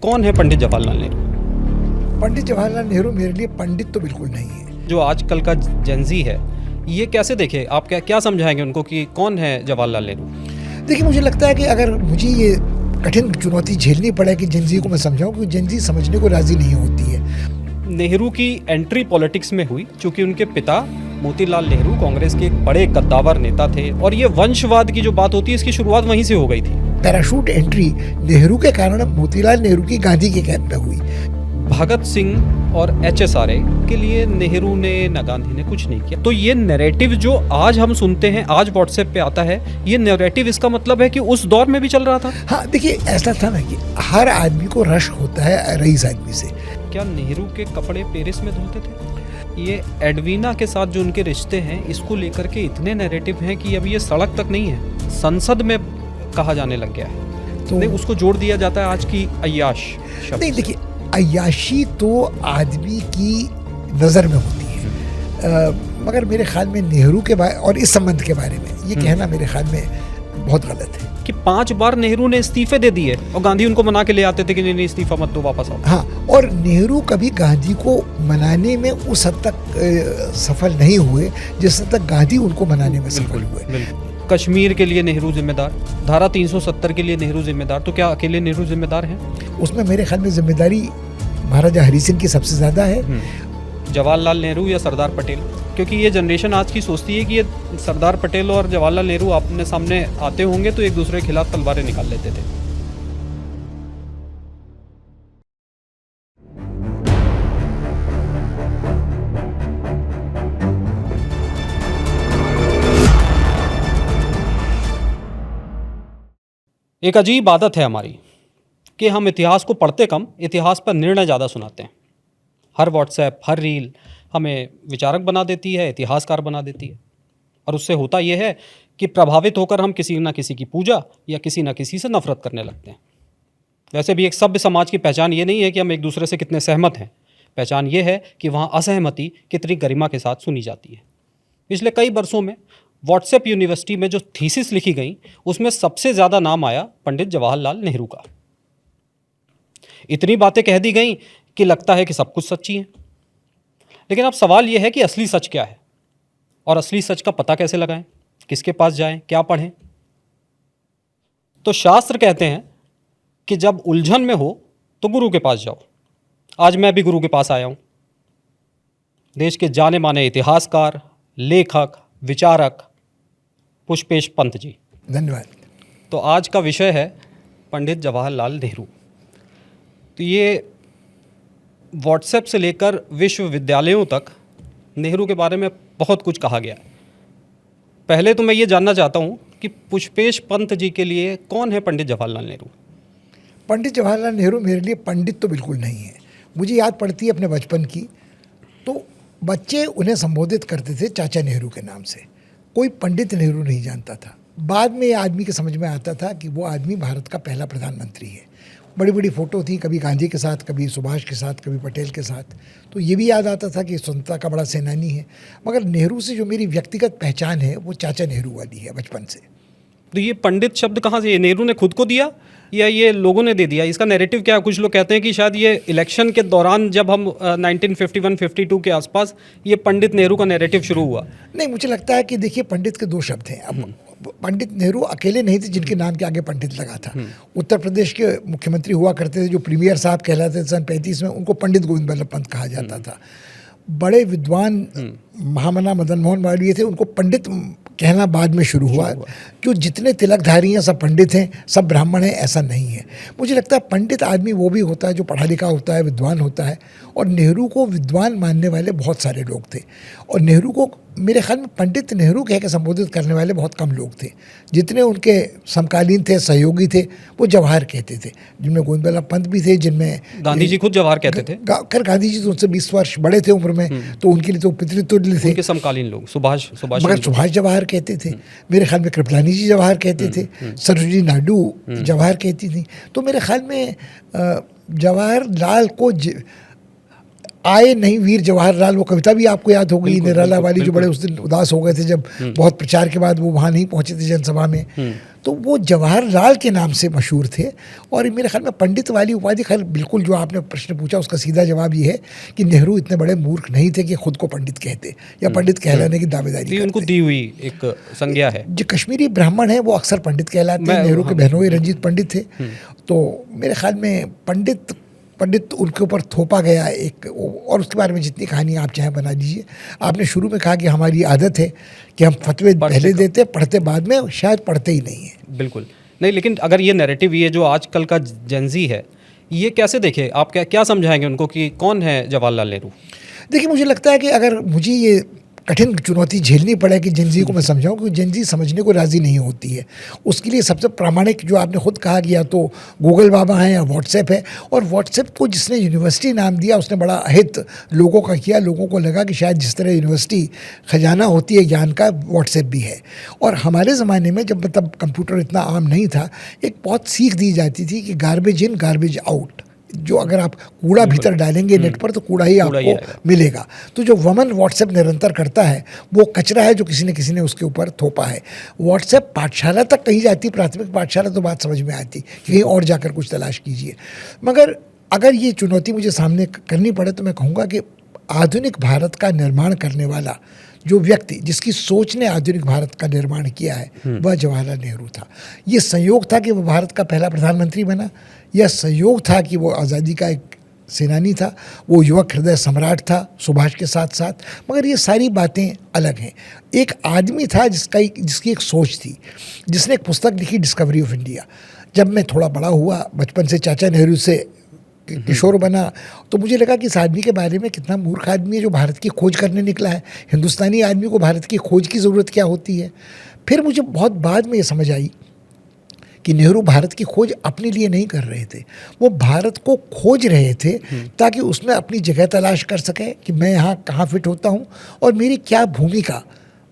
कौन है पंडित जवाहरलाल नेहरू? पंडित जवाहरलाल नेहरू मेरे लिए पंडित तो बिल्कुल नहीं है। जो आजकल का जेंजी है, ये कैसे देखे आप? क्या समझाएंगे उनको कि कौन है जवाहरलाल नेहरू? देखिए, मुझे लगता है कि अगर मुझे ये कठिन चुनौती झेलनी पड़े कि जेंजी को मैं समझाऊं, क्योंकि जेंजी समझने को राजी नहीं होती है। नेहरू की एंट्री पॉलिटिक्स में हुई क्योंकि उनके पिता मोतीलाल नेहरू कांग्रेस के एक बड़े कद्दावर नेता थे और ये वंशवाद की जो बात होती है इसकी शुरुआत वहीं से हो गई थी। पैराशूट एंट्री नेहरू के कारण मोतीलाल नेहरू की गांधी के कैंप में हुई। भगत सिंह और HSRA के लिए नेहरू ने न गांधी ने कुछ नहीं किया। तो ये नैरेटिव जो आज हम सुनते हैं, आज व्हाट्सएप पे आता है, ये नैरेटिव इसका मतलब है कि उस दौर में भी चल रहा था। हाँ, देखिए, ऐसा था ना कि हर आदमी को रश होता है रईस आदमी से। क्या नेहरू के कपड़े पेरिस में धुलते थे? ये एडवीना के साथ जो उनके रिश्ते हैं, इसको लेकर के इतने नैरेटिव हैं कि अब ये सड़क तक नहीं है, संसद में कहा जाने लग गया है। तो नहीं, उसको जोड़ दिया जाता है आज की अय्याश शब्द। नहीं, देखिए, अय्याशी तो आदमी की नज़र में होती है, मगर मेरे ख्याल में नेहरू के बारे और इस संबंध के बारे में ये कहना मेरे ख्याल में बहुत गलत है कि 5 बार नेहरू ने इस्तीफे दे दिए और गांधी उनको मना के ले आते थे कि नहीं इस्तीफा मत दो, वापस आओ। हाँ, और नेहरू कभी गांधी को मनाने में उस हद तक सफल नहीं हुए जिस हद तक गांधी उनको मनाने में सफल हुए। कश्मीर के लिए नेहरू जिम्मेदार, धारा 370 के लिए नेहरू जिम्मेदार, तो क्या अकेले नेहरू जिम्मेदार हैं? उसमें मेरे ख्याल में जिम्मेदारी महाराजा हरि सिंह की सबसे ज़्यादा है। जवाहरलाल नेहरू या सरदार पटेल? क्योंकि ये जनरेशन आज की सोचती है कि ये सरदार पटेल और जवाहरलाल नेहरू अपने सामने आते होंगे तो एक दूसरे के खिलाफ तलवारें निकाल लेते थे। एक अजीब आदत है हमारी कि हम इतिहास को पढ़ते कम, इतिहास पर निर्णय ज़्यादा सुनाते हैं। हर व्हाट्सएप, हर रील हमें विचारक बना देती है, इतिहासकार बना देती है, और उससे होता यह है कि प्रभावित होकर हम किसी न किसी की पूजा या किसी न किसी से नफरत करने लगते हैं। वैसे भी एक सभ्य समाज की पहचान ये नहीं है कि हम एक दूसरे से कितने सहमत हैं, पहचान ये है कि वहाँ असहमति कितनी गरिमा के साथ सुनी जाती है। पिछले कई वर्षों में व्हाट्सएप यूनिवर्सिटी में जो थीसिस लिखी गई, उसमें सबसे ज़्यादा नाम आया पंडित जवाहरलाल नेहरू का। इतनी बातें कह दी गई कि लगता है कि सब कुछ सच्ची है। लेकिन अब सवाल यह है कि असली सच क्या है, और असली सच का पता कैसे लगाएं, किसके पास जाएं, क्या पढ़ें? तो शास्त्र कहते हैं कि जब उलझन में हो तो गुरु के पास जाओ। आज मैं भी गुरु के पास आया हूं। देश के जाने माने इतिहासकार, लेखक, विचारक पुष्पेश पंत जी। धन्यवाद। तो आज का विषय है पंडित जवाहरलाल नेहरू। तो ये व्हाट्सएप से लेकर विश्वविद्यालयों तक नेहरू के बारे में बहुत कुछ कहा गया। पहले तो मैं ये जानना चाहता हूँ कि पुष्पेश पंत जी के लिए कौन है पंडित जवाहरलाल नेहरू? पंडित जवाहरलाल नेहरू मेरे लिए पंडित तो बिल्कुल नहीं है। मुझे याद पड़ती है अपने बचपन की, तो बच्चे उन्हें संबोधित करते थे चाचा नेहरू के नाम से। कोई पंडित नेहरू नहीं जानता था। बाद में आदमी के समझ में आता था कि वो आदमी भारत का पहला प्रधानमंत्री है। बड़ी बड़ी फ़ोटो थी, कभी गांधी के साथ, कभी सुभाष के साथ, कभी पटेल के साथ। तो ये भी याद आता था कि स्वतंत्रता का बड़ा सेनानी है। मगर नेहरू से जो मेरी व्यक्तिगत पहचान है वो चाचा नेहरू वाली है बचपन से। तो ये पंडित शब्द कहाँ से? नेहरू ने खुद को दिया या ये लोगों ने दे दिया? इसका नैरेटिव क्या है? कुछ लोग कहते हैं कि शायद ये इलेक्शन के दौरान जब हम 1951-52 के आसपास ये पंडित नेहरू का नैरेटिव शुरू हुआ। नहीं, मुझे लगता है कि देखिए, पंडित के 2 शब्द हैं। अब पंडित नेहरू अकेले नहीं थे जिनके नाम के आगे पंडित लगा था। उत्तर प्रदेश के मुख्यमंत्री हुआ करते थे जो प्रीमियर साहब कहलाते थे सन 35 में, उनको पंडित गोविंद बल्लभ पंत कहा जाता था। बड़े विद्वान महामना मदन मोहन मालवीय थे, उनको पंडित कहना बाद में शुरू हुआ। क्यों, जितने तिलकधारी हैं सब पंडित हैं, सब ब्राह्मण हैं, ऐसा नहीं है। मुझे लगता है पंडित आदमी वो भी होता है जो पढ़ा लिखा होता है, विद्वान होता है। और नेहरू को विद्वान मानने वाले बहुत सारे लोग थे, और नेहरू को मेरे ख्याल में पंडित नेहरू कह के संबोधित करने वाले बहुत कम लोग थे। जितने उनके समकालीन थे, सहयोगी थे, वो जवाहर कहते थे, जिनमें गोविंद बल्लभ पंत भी थे, जिनमें गांधी जी खुद जवाहर कहते थे। खैर, गांधी जी तो उनसे 20 वर्ष बड़े थे उम्र में, तो उनके लिए तो पितृतुल्य थे। उनके समकालीन लोग सुभाष मगर सुभाष जवाहर कहते थे। मेरे ख्याल में कृपलानी जी जवाहर कहते थे, सरोजिनी नायडू जवाहर कहती थी। तो मेरे ख्याल में जवाहरलाल को आए नहीं वीर जवाहरलाल, वो कविता भी आपको याद होगी, बिल्कुल, निराला बिल्कुल, वाली, जो बिल्कुल। बड़े उस दिन उदास हो गए थे जब बहुत प्रचार के बाद वो वहाँ नहीं पहुँचे थे जनसभा में। तो वो जवाहरलाल के नाम से मशहूर थे। और मेरे ख्याल में पंडित वाली उपाधि, खैर बिल्कुल जो आपने प्रश्न पूछा उसका सीधा जवाब ये है कि नेहरू इतने बड़े मूर्ख नहीं थे कि खुद को पंडित कहते या पंडित कहलाने की दावेदारी ये उनको करते। दी हुई एक संज्ञा है। जो कश्मीरी ब्राह्मण है वो अक्सर पंडित कहलाते हैं। नेहरू के बहनोई रंजीत पंडित थे। तो मेरे ख्याल में पंडित उनके ऊपर थोपा गया एक, और उसके बारे में जितनी कहानी आप चाहें बना दीजिए। आपने शुरू में कहा कि हमारी आदत है कि हम फतवे पहले देते, पढ़ते बाद में, शायद पढ़ते ही नहीं है। बिल्कुल नहीं, लेकिन अगर ये नैरेटिव, ये जो आजकल का जेंजी है, ये कैसे देखे आप, क्या समझाएंगे उनको कि कौन है जवाहरलाल नेहरू? देखिए, मुझे लगता है कि अगर मुझे ये कठिन चुनौती झेलनी पड़े कि जेनजी को मैं समझाऊं, क्योंकि जेनजी समझने को राज़ी नहीं होती है। उसके लिए सबसे प्रामाणिक, जो आपने खुद कहा कि या तो गूगल बाबा है या व्हाट्सएप है। और व्हाट्सएप को जिसने यूनिवर्सिटी नाम दिया उसने बड़ा अहित लोगों का किया। लोगों को लगा कि शायद जिस तरह यूनिवर्सिटी खजाना होती है ज्ञान का, व्हाट्सएप भी है। और हमारे ज़माने में जब मतलब कंप्यूटर इतना आम नहीं था, एक बहुत सीख दी जाती थी कि गार्बेज इन गार्बेज आउट। जो अगर आप कूड़ा भीतर डालेंगे नेट पर तो कूड़ा ही आपको मिलेगा। तो जो वमन व्हाट्सएप निरंतर करता है वो कचरा है जो किसी ने उसके ऊपर थोपा है। व्हाट्सएप पाठशाला तक कहीं जाती, प्राथमिक पाठशाला तो बात समझ में आती, कहीं और जाकर कुछ तलाश कीजिए। मगर अगर ये चुनौती मुझे सामने करनी पड़े तो मैं कहूँगा कि आधुनिक भारत का निर्माण करने वाला जो व्यक्ति, जिसकी सोच ने आधुनिक भारत का निर्माण किया है, वह जवाहरलाल नेहरू था। ये संयोग था कि वो भारत का पहला प्रधानमंत्री बना, यह संयोग था कि वो आज़ादी का एक सेनानी था, वो युवक हृदय सम्राट था सुभाष के साथ साथ। मगर ये सारी बातें अलग हैं। एक आदमी था जिसकी एक सोच थी, जिसने एक पुस्तक लिखी, डिस्कवरी ऑफ इंडिया। जब मैं थोड़ा बड़ा हुआ, बचपन से चाचा नेहरू से किशोर बना, तो मुझे लगा कि इस आदमी के बारे में कितना मूर्ख आदमी है जो भारत की खोज करने निकला है। हिंदुस्तानी आदमी को भारत की खोज की ज़रूरत क्या होती है। फिर मुझे बहुत बाद में ये समझ आई कि नेहरू भारत की खोज अपने लिए नहीं कर रहे थे, वो भारत को खोज रहे थे ताकि उसमें अपनी जगह तलाश कर सके कि मैं यहाँ कहाँ फिट होता हूँ और मेरी क्या भूमिका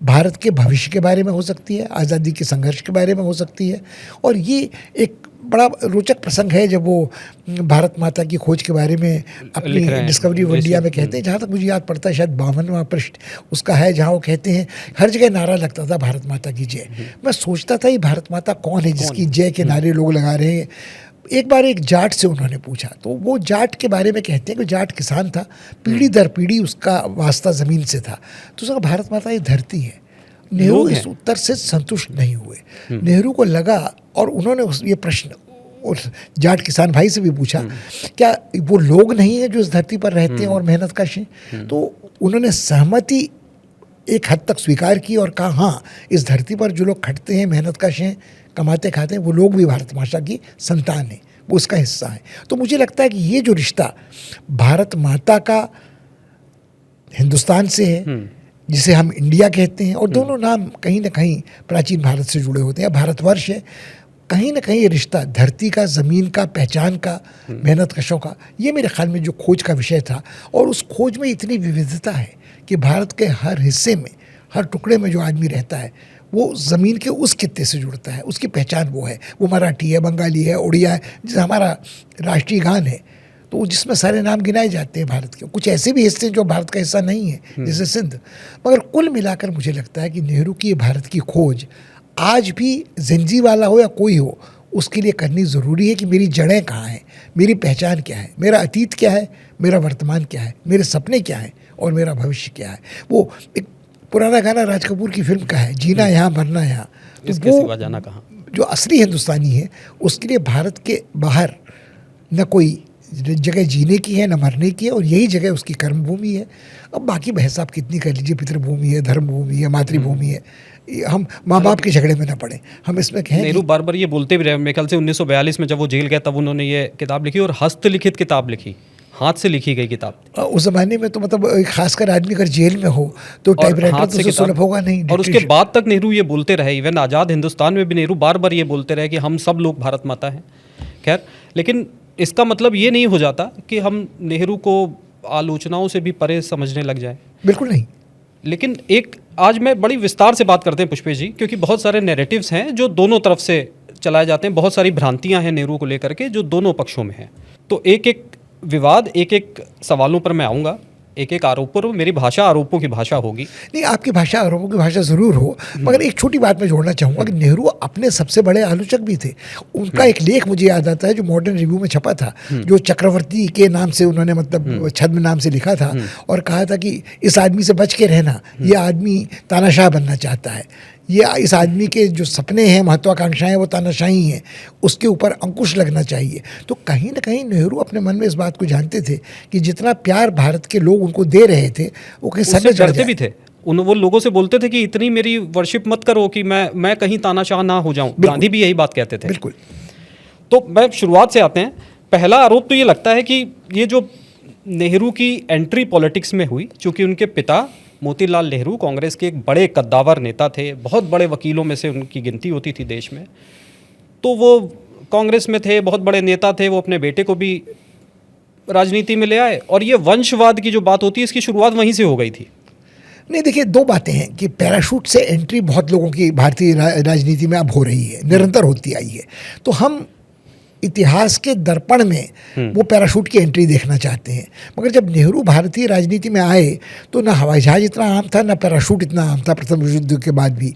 भारत के भविष्य के बारे में हो सकती है, आज़ादी के संघर्ष के बारे में हो सकती है। और ये एक बड़ा रोचक प्रसंग है जब वो भारत माता की खोज के बारे में अपनी डिस्कवरी ऑफ इंडिया में कहते हैं। जहाँ तक मुझे याद पड़ता है शायद 52वां पृष्ठ उसका है, जहाँ वो कहते हैं हर जगह नारा लगता था भारत माता की जय। मैं सोचता था ये भारत माता कौन है जिसकी जय के नारे लोग लगा रहे हैं। एक बार एक जाट से उन्होंने पूछा, तो वो जाट के बारे में कहते हैं कि जाट किसान था, पीढ़ी दर पीढ़ी उसका वास्ता ज़मीन से था। तो उसका भारत माता ये धरती है। नेहरू इस उत्तर से संतुष्ट नहीं हुए। नेहरू को लगा, और उन्होंने ये प्रश्न उस जाट किसान भाई से भी पूछा, क्या वो लोग नहीं है जो इस धरती पर रहते हैं और मेहनत कश हैं? तो उन्होंने सहमति एक हद तक स्वीकार की और कहा हाँ, इस धरती पर जो लोग खटते हैं, मेहनत कश हैं, कमाते खाते हैं, वो लोग भी भारत माता की संतान हैं, वो उसका हिस्सा है। तो मुझे लगता है कि ये जो रिश्ता भारत माता का हिंदुस्तान से है, जिसे हम इंडिया कहते हैं, और दोनों नाम कहीं ना कहीं प्राचीन भारत से जुड़े होते हैं, भारतवर्ष है, कहीं ना कहीं ये रिश्ता धरती का, ज़मीन का, पहचान का, मेहनत कशों का, ये मेरे ख्याल में जो खोज का विषय था। और उस खोज में इतनी विविधता है कि भारत के हर हिस्से में, हर टुकड़े में जो आदमी रहता है वो ज़मीन के उस खित्ते से जुड़ता है, उसकी पहचान वो है। वो मराठी है, बंगाली है, उड़िया है, जैसे हमारा राष्ट्रीय गान है, तो जिसमें सारे नाम गिनाए जाते हैं भारत के। कुछ ऐसे भी हिस्से जो भारत का हिस्सा नहीं है, जैसे सिंध। मगर कुल मिलाकर मुझे लगता है कि नेहरू की भारत की खोज आज भी जिंजी वाला हो या कोई हो, उसके लिए करनी ज़रूरी है कि मेरी जड़ें कहाँ हैं, मेरी पहचान क्या है, मेरा अतीत क्या है, मेरा वर्तमान क्या है, मेरे सपने क्या हैं और मेरा भविष्य क्या है। वो एक पुराना गाना राज कपूर की फिल्म का है, जीना यहाँ मरना यहाँ। तो इसके सिवा जाना कहाँ। जो असली हिंदुस्तानी है उसके लिए भारत के बाहर न कोई जगह जीने की है, न मरने की है, और यही जगह उसकी कर्मभूमि है। अब बाकी बहस आप कितनी कर लीजिए, पितृभूमि है, धर्मभूमि है, मातृभूमि है, हम माँ बाप के झगड़े में ना पड़े। हम इसमें कहें नेहरू बार बार ये बोलते भी रहे। मेरे ख्याल से 1942 में जब वो जेल गए तब उन्होंने ये किताब लिखी, और हस्तलिखित किताब लिखी, हाथ से लिखी गई किताब। उस ज़माने में तो मतलब खासकर आदमी अगर जेल में हो तो टाइपराइटर तो उसे सुलभ होगा नहीं। और उसके बाद तक नेहरू ये बोलते रहे, इवन आज़ाद हिंदुस्तान में भी नेहरू बार बार ये बोलते रहे कि हम सब लोग भारत माता हैं। खैर, लेकिन इसका मतलब ये नहीं हो जाता कि हम नेहरू को आलोचनाओं से भी परे समझने लग जाए। बिल्कुल नहीं। लेकिन एक आज मैं बड़ी विस्तार से बात करते हैं पुष्पेश जी, क्योंकि बहुत सारे नैरेटिव्स हैं जो दोनों तरफ से चलाए जाते हैं, बहुत सारी भ्रांतियां हैं नेहरू को लेकर के जो दोनों पक्षों में हैं। तो एक विवाद एक एक सवालों पर मैं आऊँगा, एक एक आरोप पर मेरी भाषा आरोपों की भाषा होगी। नहीं, आपकी भाषा आरोपों की भाषा ज़रूर हो, मगर एक छोटी बात मैं जोड़ना चाहूँगा कि नेहरू अपने सबसे बड़े आलोचक भी थे। उनका एक लेख मुझे याद आता है जो मॉडर्न रिव्यू में छपा था, जो चक्रवर्ती के नाम से उन्होंने मतलब छद्म नाम से लिखा था और कहा था कि इस आदमी से बच के रहना, ये आदमी तानाशाह बनना चाहता है, ये इस आदमी के जो सपने हैं, महत्वाकांक्षाएं, वो तानाशाही हैं, उसके ऊपर अंकुश लगना चाहिए। तो कहीं ना कहीं नेहरू अपने मन में इस बात को जानते थे कि जितना प्यार भारत के लोग उनको दे रहे थे वो कहीं सर उससे में चढ़ डरते जाए। भी थे। वो लोगों से बोलते थे कि इतनी मेरी वर्शिप मत करो कि मैं कहीं तानाशाह ना हो जाऊं। गांधी भी यही बात कहते थे। बिल्कुल। तो मैं शुरुआत से आते हैं। पहला आरोप तो ये लगता है कि ये जो नेहरू की एंट्री पॉलिटिक्स में हुई, चूंकि उनके पिता मोतीलाल नेहरू कांग्रेस के एक बड़े कद्दावर नेता थे, बहुत बड़े वकीलों में से उनकी गिनती होती थी देश में, तो वो कांग्रेस में थे, बहुत बड़े नेता थे, वो अपने बेटे को भी राजनीति में ले आए और ये वंशवाद की जो बात होती है इसकी शुरुआत वहीं से हो गई थी। नहीं, देखिए, दो बातें हैं कि पैराशूट से एंट्री बहुत लोगों की भारतीय राजनीति में अब हो रही है, निरंतर होती आई है। तो हम इतिहास के दर्पण में वो पैराशूट की एंट्री देखना चाहते हैं, मगर जब नेहरू भारतीय राजनीति में आए तो ना हवाई जहाज इतना आम था, ना पैराशूट इतना आम था प्रथम विश्व युद्ध के बाद भी।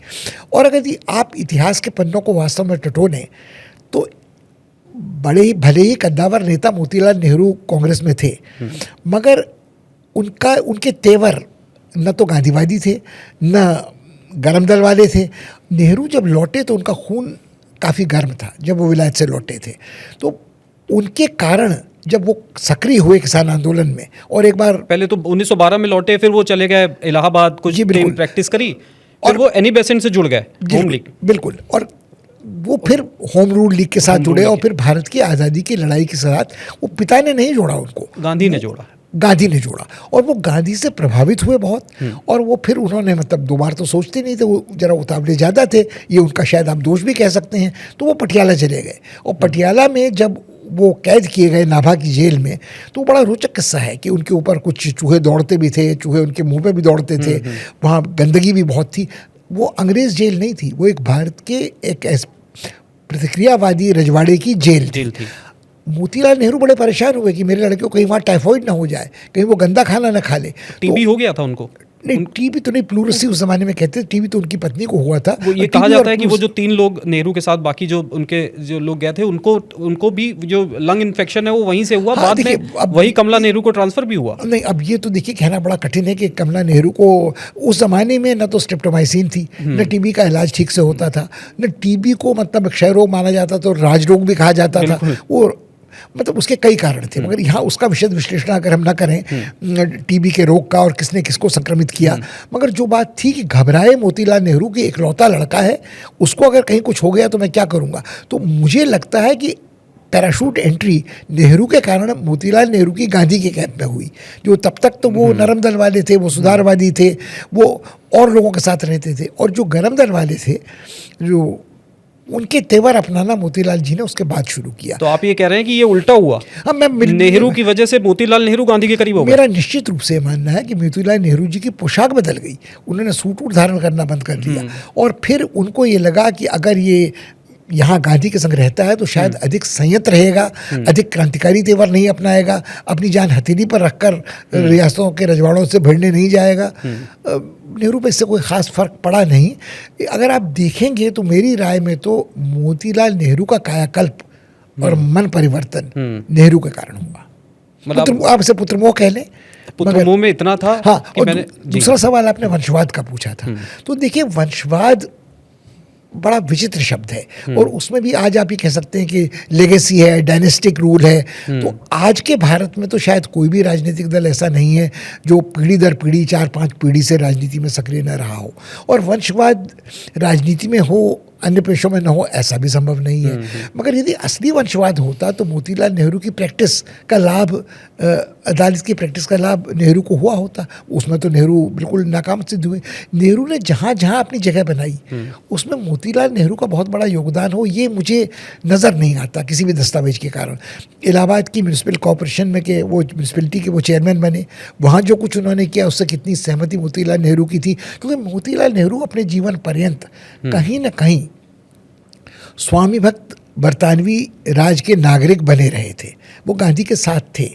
और अगर आप इतिहास के पन्नों को वास्तव में टटोलें तो बड़े ही भले ही कद्दावर नेता मोतीलाल नेहरू कांग्रेस में थे, मगर उनके तेवर न तो गांधीवादी थे, न गरम दल वाले थे। नेहरू जब लौटे तो उनका खून काफ़ी गर्म था जब वो विलायत से लौटे थे। तो उनके कारण जब वो सक्रिय हुए किसान आंदोलन में, और एक बार पहले तो 1912 में लौटे, फिर वो चले गए इलाहाबाद, कुछ दिन प्रैक्टिस करी, फिर वो एनी बेसेंट से जुड़ गए होम लीग। बिल्कुल, और वो फिर होम रूल लीग के साथ जुड़े और फिर भारत की आज़ादी की लड़ाई के साथ वो पिता ने नहीं जोड़ा उनको, गांधी ने जोड़ा। गांधी ने जोड़ा और वो गांधी से प्रभावित हुए बहुत। और वो फिर उन्होंने मतलब दो बार तो सोचते नहीं थे, वो जरा उतावले ज़्यादा थे, ये उनका शायद आप दोष भी कह सकते हैं। तो वो पटियाला चले गए और पटियाला में जब वो कैद किए गए नाभा की जेल में, तो बड़ा रोचक किस्सा है कि उनके ऊपर कुछ चूहे दौड़ते भी थे, चूहे उनके मुंह पे भी दौड़ते थे, वहाँ गंदगी भी बहुत थी। वो अंग्रेज़ जेल नहीं थी, वो एक भारत के एक प्रतिक्रियावादी रजवाड़े की जेल थी। मोतीलाल नेहरू बड़े परेशान हुए कि मेरे लड़के को कहीं वहाँ टाइफॉइड ना हो जाए, कहीं वो गंदा खाना ना खा ले। टीबी हो गया था उनको। नहीं, टीबी तो नहीं, प्लूरसी उस जमाने में कहते थे, टीबी तो उनकी पत्नी को हुआ था। वो ये कहा जाता है कि वो जो 3 लोग नेहरू के साथ बाकी जो उनके जो लोग गए थे उनको भी जो लंग इन्फेक्शन है वो वहीं से हुआ। बाद में वही कमला नेहरू को ट्रांसफर भी हुआ। नहीं, अब ये तो देखिए कहना बड़ा कठिन है कि कमला नेहरू को उस जमाने में न तो स्ट्रेप्टोमाइसिन थी, न टीबी का इलाज ठीक से होता था, न टीबी को मतलब क्षय रोग माना जाता था, राजरोग भी कहा जाता था। वो मतलब उसके कई कारण थे, मगर यहाँ उसका विशद विश्लेषण अगर हम ना करें टीबी के रोग का और किसने किसको संक्रमित किया, मगर जो बात थी कि घबराए मोतीलाल नेहरू की इकलौता लड़का है, उसको अगर कहीं कुछ हो गया तो मैं क्या करूँगा। तो मुझे लगता है कि पैराशूट एंट्री नेहरू के कारण मोतीलाल नेहरू की गांधी के कैंप में हुई, जो तब तक तो वो नरम दल वाले थे, वो सुधारवादी थे, वो और लोगों के साथ रहते थे, और जो गरम दल वाले थे, जो उनके तेवर अपनाना मोतीलाल जी ने उसके बाद शुरू किया। तो आप ये कह रहे हैं कि ये उल्टा हुआ? हाँ, नेहरू की वजह से मोतीलाल नेहरू गांधी के करीब हो गए। मेरा निश्चित रूप से मानना है कि मोतीलाल नेहरू जी की पोशाक बदल गई, उन्होंने सूट वूट धारण करना बंद कर दिया, और फिर उनको ये लगा कि अगर ये यहाँ गांधी के संग रहता है तो शायद अधिक संयत रहेगा, अधिक क्रांतिकारी तेवर नहीं अपनाएगा, अपनी जान हथेली पर रखकर रियासतों के रजवाड़ों से भिड़ने नहीं जाएगा। नेहरू पे इससे कोई ख़ास फर्क पड़ा नहीं। अगर आप देखेंगे तो मेरी राय में तो मोतीलाल नेहरू का कायाकल्प और मन परिवर्तन नेहरू के कारण हुआ। मतलब आप इसे पुत्रमोह कह लें, पुत्रमोह में इतना था। हाँ, कि और दूसरा सवाल आपने वंशवाद का पूछा था। तो देखिए, वंशवाद बड़ा विचित्र शब्द है, और उसमें भी आज आप ये कह सकते हैं कि लेगेसी है, डायनेस्टिक रूल है। तो आज के भारत में तो शायद कोई भी राजनीतिक दल ऐसा नहीं है जो पीढ़ी दर पीढ़ी 4-5 पीढ़ी से राजनीति में सक्रिय न रहा हो, और वंशवाद राजनीति में हो अन्य पेशों में न हो ऐसा भी संभव नहीं है। मगर यदि असली वंशवाद होता तो मोतीलाल नेहरू की प्रैक्टिस का लाभ, अदालत की प्रैक्टिस का लाभ नेहरू को हुआ होता। उसमें तो नेहरू बिल्कुल नाकाम सिद्ध हुए। नेहरू ने जहाँ जहाँ अपनी जगह बनाई उसमें मोतीलाल नेहरू का बहुत बड़ा योगदान हो, ये मुझे नज़र नहीं आता किसी भी दस्तावेज के कारण। इलाहाबाद की म्यूनसिपल कॉरपोरेशन में के वो म्यूनसिपलिटी के वो चेयरमैन बने, वहाँ जो कुछ उन्होंने किया उससे कितनी सहमति मोतीलाल नेहरू की थी, क्योंकि मोतीलाल नेहरू अपने जीवन पर्यंत कहीं ना कहीं स्वामी भक्त बरतानवी राज के नागरिक बने रहे थे। वो गांधी के साथ थे।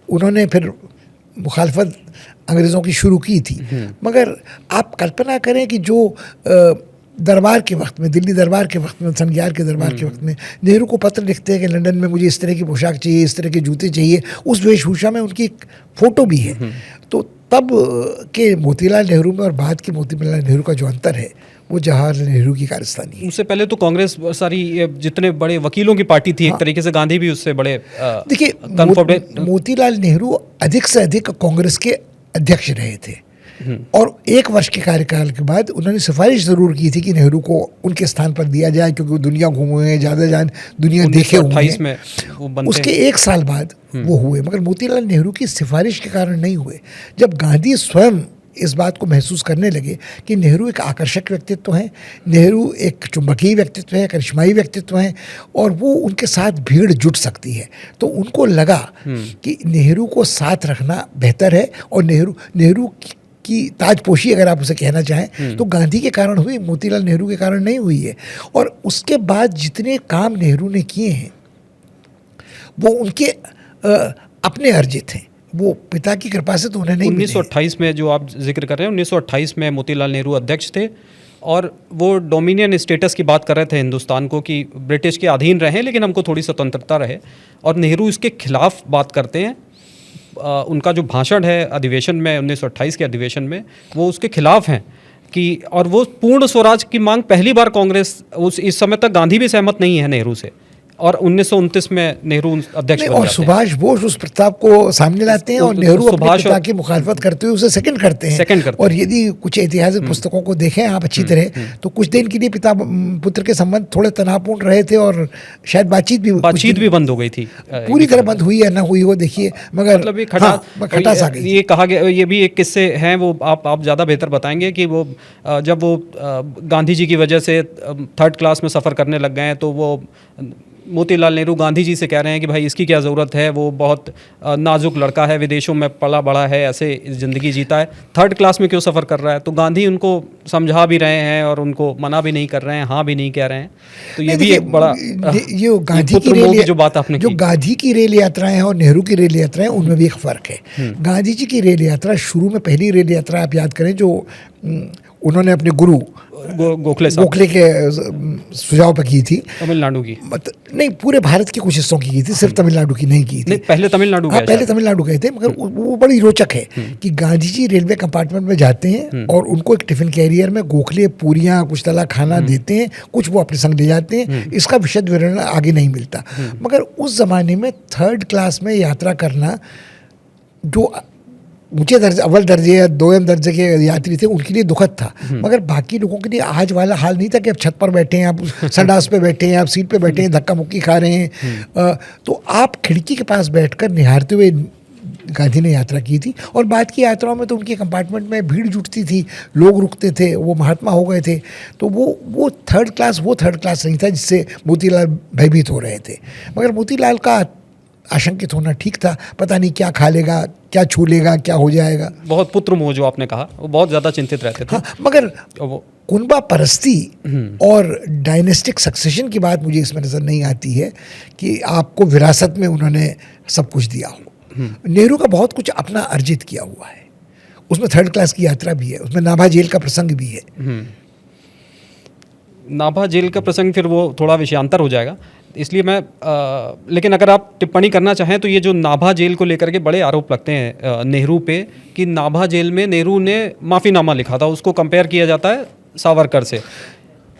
उन्होंने फिर मुखालफत अंग्रेज़ों की शुरू की थी, मगर आप कल्पना करें कि जो दरबार के वक्त में, दिल्ली दरबार के वक्त में, सन 11 के दरबार के वक्त में नेहरू को पत्र लिखते हैं कि लंदन में मुझे इस तरह की पोशाक चाहिए, इस तरह के जूते चाहिए, उस वेशभूषा में उनकी एक फ़ोटो भी है। तो तब के मोतीलाल नेहरू में और बाद के मोतीलाल नेहरू का जो अंतर है वो जवाहरलाल नेहरू की कारस्तानी है। उससे पहले तो कांग्रेस सारी जितने बड़े वकीलों की पार्टी थी, एक तरीके से गांधी भी उससे बड़े देखिए, मोतीलाल नेहरू अधिक से अधिक कांग्रेस के अध्यक्ष रहे थे और 1 वर्ष के कार्यकाल के बाद उन्होंने सिफारिश ज़रूर की थी कि नेहरू को उनके स्थान पर दिया जाए, क्योंकि वो दुनिया घूमे हुए हैं, ज़्यादा दुनिया देखे हुए हैं। में वो बनते उसके 1 साल बाद वो हुए, मगर मोतीलाल नेहरू की सिफारिश के कारण नहीं हुए। जब गांधी स्वयं इस बात को महसूस करने लगे कि नेहरू एक आकर्षक व्यक्तित्व हैं, नेहरू एक चुंबकीय व्यक्तित्व है, करिश्माई व्यक्तित्व हैं और वो उनके साथ भीड़ जुट सकती है, तो उनको लगा कि नेहरू को साथ रखना बेहतर है। और नेहरू की ताजपोशी अगर आप उसे कहना चाहें तो गांधी के कारण हुई, मोतीलाल नेहरू के कारण नहीं हुई है। और उसके बाद जितने काम नेहरू ने किए हैं वो उनके अपने अर्जित हैं, वो पिता की कृपा से तो उन्हें नहीं मिले। 1928 में जो आप जिक्र कर रहे हैं, 1928 में मोतीलाल नेहरू अध्यक्ष थे और वो डोमिनियन स्टेटस की बात कर रहे थे हिंदुस्तान को, कि ब्रिटिश के अधीन रहें लेकिन हमको थोड़ी स्वतंत्रता रहे। और नेहरू इसके खिलाफ बात करते हैं। उनका जो भाषण है अधिवेशन में, 1928 के अधिवेशन में, वो उसके खिलाफ हैं कि, और वो पूर्ण स्वराज की मांग पहली बार कांग्रेस, इस समय तक गांधी भी सहमत नहीं है नेहरू से, और 1929 में नेहरू अध्यक्ष बन जाते हैं। और सुभाष बोस उस प्रस्ताव को सामने लाते हैं और नेहरू अपने पिता की मुखालफत करते हुए उसे सेकंड करते हैं। और यदि कुछ ऐतिहासिक पुस्तकों को देखें आप अच्छी तरह, तो कुछ दिन के लिए पिता पुत्र के संबंध थोड़े तनावपूर्ण रहे थे और शायद बातचीत भी बंद हो गई थी। पूरी तरह बंद हुई या ना हुई वो देखिए, मगर मतलब खटास आ गई। ये कहा गया, ये भी एक किस्से हैं, वो आप ज़्यादा बेहतर बताएंगे कि वो जब वो गांधी जी की वजह से 3rd क्लास में सफ़र करने लग गए हैं, तो वो मोतीलाल नेहरू गांधी जी से कह रहे हैं कि भाई इसकी क्या ज़रूरत है, वो बहुत नाजुक लड़का है, विदेशों में पला बड़ा है, ऐसे ज़िंदगी जीता है, 3rd क्लास में क्यों सफ़र कर रहा है। तो गांधी उनको समझा भी रहे हैं और उनको मना भी नहीं कर रहे हैं, हाँ भी नहीं कह रहे हैं। तो ये भी एक बड़ा ये गांधी की जो बात आपने जो गांधी की रेल यात्राएं हैं और नेहरू की रेल यात्राएं, उनमें भी एक फ़र्क है। गांधी जी की रेल यात्रा शुरू में, पहली रेल यात्रा आप याद करें जो उन्होंने अपने गुरु गोखले के सुझाव पर की थी, तमिलनाडु की नहीं, पूरे भारत के कुछ हिस्सों की थी, सिर्फ तमिलनाडु की नहीं की थी। नहीं, पहले तमिलनाडु गए थे, मगर वो बड़ी रोचक है कि गांधी जी रेलवे कंपार्टमेंट में जाते हैं और उनको एक टिफिन कैरियर में गोखले पूरियां, कुछ तला खाना देते हैं, कुछ वो अपने संग ले जाते हैं। इसका विशद विवरण आगे नहीं मिलता, मगर उस जमाने में 3rd क्लास में यात्रा करना जो ऊंचे दर्जे, अव्वल दर्जे या 2m दर्जे के यात्री थे, उनके लिए दुखद था। मगर बाकी लोगों के लिए आज वाला हाल नहीं था कि आप छत पर बैठे हैं, आप संडास पे बैठे हैं, आप सीट पे बैठे हैं, धक्का मुक्की खा रहे हैं। तो आप खिड़की के पास बैठकर निहारते हुए गांधी ने यात्रा की थी। और बाद की यात्राओं में तो उनके कंपार्टमेंट में भीड़ जुटती थी, लोग रुकते थे, वो महात्मा हो गए थे। तो वो 3rd क्लास नहीं था जिससे मोतीलाल भयभीत हो रहे थे। मगर मोतीलाल का आशंकित होना ठीक था, पता नहीं क्या खा लेगा, क्या छू लेगा, क्या हो जाएगा। बहुत पुत्र मोह जो आपने कहा, वो बहुत ज़्यादा चिंतित रहते थे। हाँ, मगर कुनबा परस्ती और डायनेस्टिक सक्सेशन की बात मुझे इसमें नज़र नहीं आती है कि आपको विरासत में उन्होंने सब कुछ दिया हो। नेहरू का बहुत कुछ अपना अर्जित किया हुआ है, उसमें 3rd क्लास की यात्रा भी है, उसमें नाभा जेल का प्रसंग भी है। नाभा जेल का प्रसंग फिर वो थोड़ा विषयांतर हो जाएगा, इसलिए मैं लेकिन अगर आप टिप्पणी करना चाहें तो ये जो नाभा जेल को लेकर के बड़े आरोप लगते हैं नेहरू पे, कि नाभा जेल में नेहरू ने माफ़ीनामा लिखा था, उसको कंपेयर किया जाता है सावरकर से।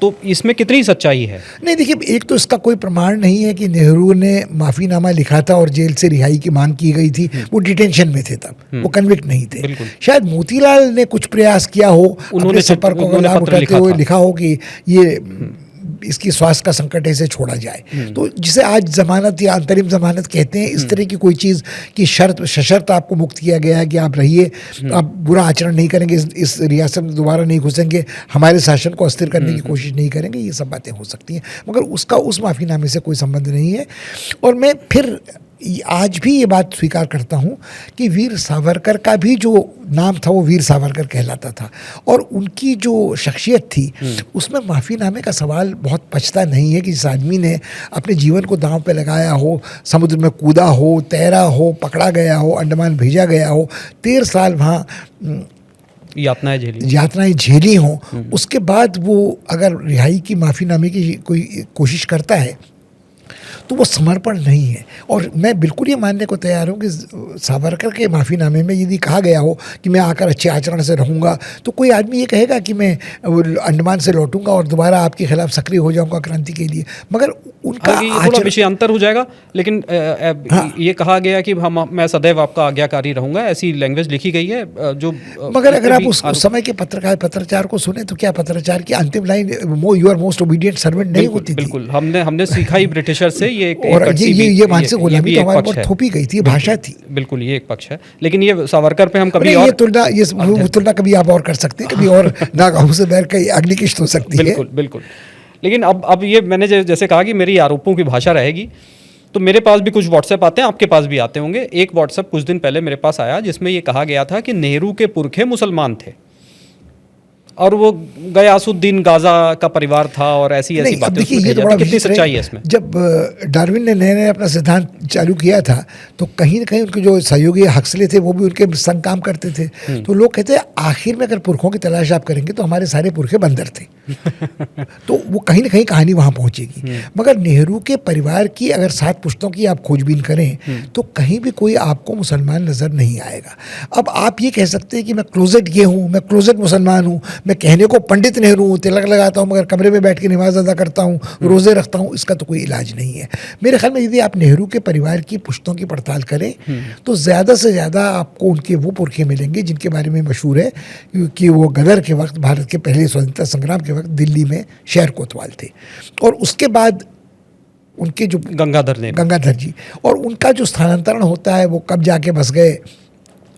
तो इसमें कितनी सच्चाई है? नहीं, देखिए, एक तो इसका कोई प्रमाण नहीं है कि नेहरू ने माफ़ीनामा लिखा था और जेल से रिहाई की मांग की गई थी। वो डिटेंशन में थे तब, वो कन्विक्ट नहीं थे। शायद मोतीलाल ने कुछ प्रयास किया हो, उन्होंने संपर्क को लाभ उठाते हुए लिखा हो कि ये इसकी स्वास्थ्य का संकट है, इसे छोड़ा जाए। तो जिसे आज जमानत या अंतरिम जमानत कहते हैं, इस तरह की कोई चीज़ की शर्त सशर्त आपको मुक्त किया गया है कि आप रहिए, आप बुरा आचरण नहीं करेंगे, इस रियासत में दोबारा नहीं घुसेंगे, हमारे शासन को अस्थिर करने की कोशिश नहीं करेंगे, ये सब बातें हो सकती हैं, मगर उसका उस माफ़ीनामे से कोई संबंध नहीं है। और मैं फिर आज भी ये बात स्वीकार करता हूँ कि वीर सावरकर का भी जो नाम था वो वीर सावरकर कहलाता था, और उनकी जो शख्सियत थी उसमें माफ़ीनामे का सवाल बहुत पछता नहीं है कि जिस आदमी ने अपने जीवन को दांव पे लगाया हो, समुद्र में कूदा हो, तैरा हो, पकड़ा गया हो, अंडमान भेजा गया हो, 13 साल वहाँ यातनाएं झेली हों, उसके बाद वो अगर रिहाई की माफ़ीनामे की कोई कोशिश करता है तो वो समर्पण नहीं है। और मैं बिल्कुल ये मानने को तैयार हूँ कि सावरकर के माफ़ीनामे में यदि कहा गया हो कि मैं आकर अच्छे आचरण से रहूँगा, तो कोई आदमी ये कहेगा कि मैं अंडमान से लौटूंगा और दोबारा आपके खिलाफ सक्रिय हो जाऊँगा क्रांति के लिए। मगर उनका थोड़ा विषय अंतर हो जाएगा, लेकिन ये कहा गया कि मैं सदैव आपका आज्ञाकारी रहूँगा, ऐसी लैंग्वेज लिखी गई है जो। मगर अगर आप उस समय के पत्रकार को सुने तो क्या पत्रचार की अंतिम line you are most obedient servant नहीं होती थी? बिल्कुल, हमने सीखा ही ब्रिटिशर से ये मानसिक गुलामी तो हमारे ऊपर थोपी गई थी, भाषा थी। बिल्कुल, ये एक पक्ष है, लेकिन ये सावरकर पे हम कभी और ये तुलना कभी आप और कर सकते हैं, कभी और नागाहों से बैर कई अगली किश्त हो सकती है। बिल्कुल। लेकिन अब ये मैंने जैसे कहा कि मेरी आरोपों की भाषा रहेगी, तो मेरे पास भी कुछ व्हाट्सएप आते हैं, आपके पास भी आते होंगे। एक व्हाट्सएप कुछ दिन पहले मेरे पास आया जिसमें ये कहा गया था कि नेहरू के पुरखे मुसलमान थे और वो गयासुद्दीन गाजा का परिवार था और ऐसी बातें। देखिए, ये तो बड़ा कितनी सच्चाई है इसमें। जब डार्विन ने नए अपना सिद्धांत चालू किया था तो कहीं ना कहीं उनके जो सहयोगी हक्सले थे वो भी उनके संग काम करते थे। तो लोग कहते हैं आखिर में अगर पुरखों की तलाश आप करेंगे तो हमारे सारे पुरखे बंदर थे। तो वो कहीं ना कहीं कहानी वहाँ पहुँचेगी। मगर नेहरू के परिवार की अगर 7 पुश्तों की आप खोजबीन करें तो कहीं भी कोई आपको मुसलमान नज़र नहीं आएगा। अब आप ये कह सकते हैं कि मैं क्लोजेट ये हूँ, मैं क्लोजेट मुसलमान हूँ, मैं कहने को पंडित नेहरू हूँ, तिलक लगाता हूँ, मगर कमरे में बैठ के नमाज अदा करता हूँ, रोज़े रखता हूँ, इसका तो कोई इलाज नहीं है। मेरे ख्याल में यदि आप नेहरू के परिवार की पुश्तों की पड़ताल करें तो ज़्यादा से ज़्यादा आपको उनके वो पुरखे मिलेंगे जिनके बारे में मशहूर है कि वो गदर के वक्त, भारत के पहले स्वतंत्रता संग्राम के वक्त दिल्ली में शहर कोतवाल थे, और उसके बाद उनके जो गंगाधर जी, और उनका जो स्थानांतरण होता है वो कब जाके बस गए,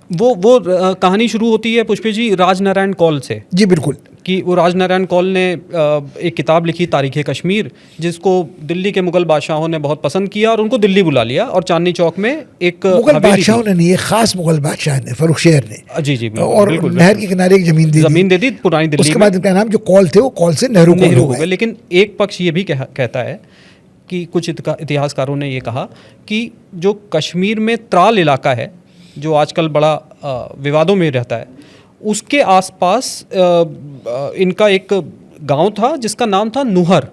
वो कहानी शुरू होती है पुष्पे जी राजनारायण कौल से। जी बिल्कुल, कि वो राजनारायण कौल ने एक किताब लिखी तारीख़ कश्मीर, जिसको दिल्ली के मुग़ल बादशाहों ने बहुत पसंद किया और उनको दिल्ली बुला लिया और चांदनी चौक में एक मुग़ल बादशाहों ने नहीं, एक ख़ास मुग़ल बादशाह ने, फर्रुखशहर ने, जी और नहर के किनारे एक ज़मीन दे दी पुरानी दिल्ली। उसके बाद उनका नाम जो कौल थे वो कौल से नेहरू हो गए। लेकिन एक पक्ष ये भी कहता है कि कुछ इतिहासकारों ने ये कहा कि जो कश्मीर में त्राल इलाका है जो आजकल बड़ा विवादों में रहता है, उसके आसपास इनका एक गांव था जिसका नाम था नुहर।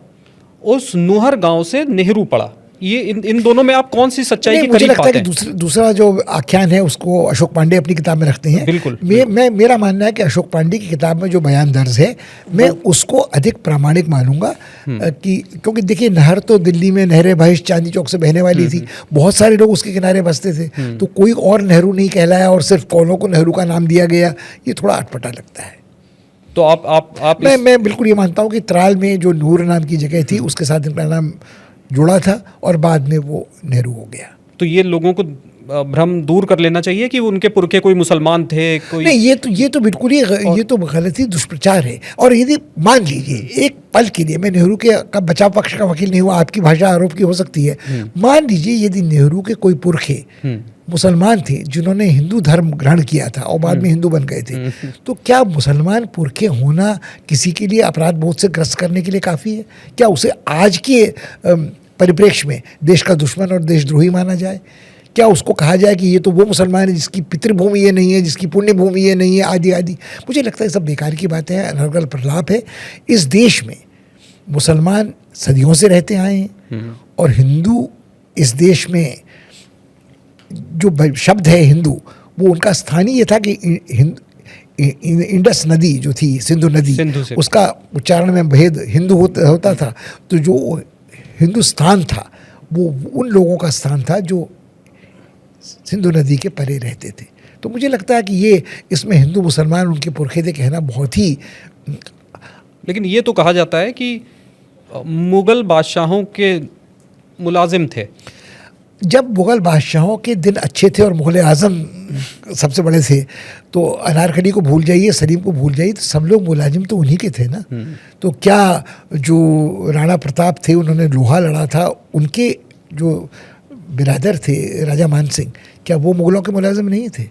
उस नुहर गांव से नेहरू पड़ा। ये इन दोनों में आप कौन सी सच्चाई की करीब पाते हैं? कि दूसरा जो आख्यान है उसको अशोक पांडे अपनी किताब में रखते हैं। बिल्कुल, मेरा मानना है कि अशोक पांडे की किताब में जो बयान दर्ज है मैं उसको अधिक प्रामाणिक मानूंगा कि क्योंकि देखिए नहर तो दिल्ली में नहर बहिश चांदनी चौक से बहने वाली थी, बहुत सारे लोग उसके किनारे बसते थे, तो कोई और नेहरू नहीं कहलाया और सिर्फ कौलों को नेहरू का नाम दिया गया, ये थोड़ा अटपटा लगता है। तो आप मैं बिल्कुल ये मानता हूँ कि त्राल में जो नूर नाम की जगह थी उसके साथ इनका नाम जुड़ा था और बाद में वो नेहरू हो गया। तो ये लोगों को भ्रम दूर कर लेना चाहिए कि उनके पुरखे कोई मुसलमान थे, कोई नहीं। ये तो बिल्कुल ही ये तो गलत ही दुष्प्रचार है। और यदि मान लीजिए एक पल के लिए, मैं नेहरू के का बचाव पक्ष का वकील नहीं हुआ, आपकी भाषा आरोप की हो सकती है, मान लीजिए यदि नेहरू के कोई पुरखे मुसलमान थे जिन्होंने हिंदू धर्म ग्रहण किया था और बाद में हिंदू बन गए थे, तो क्या मुसलमान पुरखे होना किसी के लिए अपराध बोध से ग्रस्त करने के लिए काफ़ी है? क्या उसे आज के परिप्रेक्ष्य में देश का दुश्मन और देशद्रोही माना जाए? क्या उसको कहा जाए कि ये तो वो मुसलमान है जिसकी पितृभूमि ये नहीं है, जिसकी पुण्य भूमि ये नहीं है, आदि आदि? मुझे लगता है सब बेकार की बातें हैं, अनर्गल प्रलाप है। इस देश में मुसलमान सदियों से रहते आए हैं और हिंदू इस देश में जो शब्द है हिंदू, वो उनका स्थानीय था कि इंडस नदी जो थी, सिंधु नदी, उसका उच्चारण में भेद हिंदू होता था। तो जो हिंदुस्तान था वो उन लोगों का स्थान था जो सिंधु नदी के परे रहते थे। तो मुझे लगता है कि ये इसमें हिंदू मुसलमान उनके पुरखे थे कहना बहुत ही। लेकिन ये तो कहा जाता है कि मुग़ल बादशाहों के मुलाजिम थे। जब मुग़ल बादशाहों के दिन अच्छे थे और मुग़ल आज़म सबसे बड़े थे, तो अनारकली को भूल जाइए, सलीम को भूल जाइए, तो सब लोग मुलाजिम तो उन्हीं के थे ना। तो क्या जो राणा प्रताप थे उन्होंने लोहा लड़ा था, उनके जो बिरादर थे राजा मान सिंह, क्या वो मुगलों के मुलाजिम नहीं थे?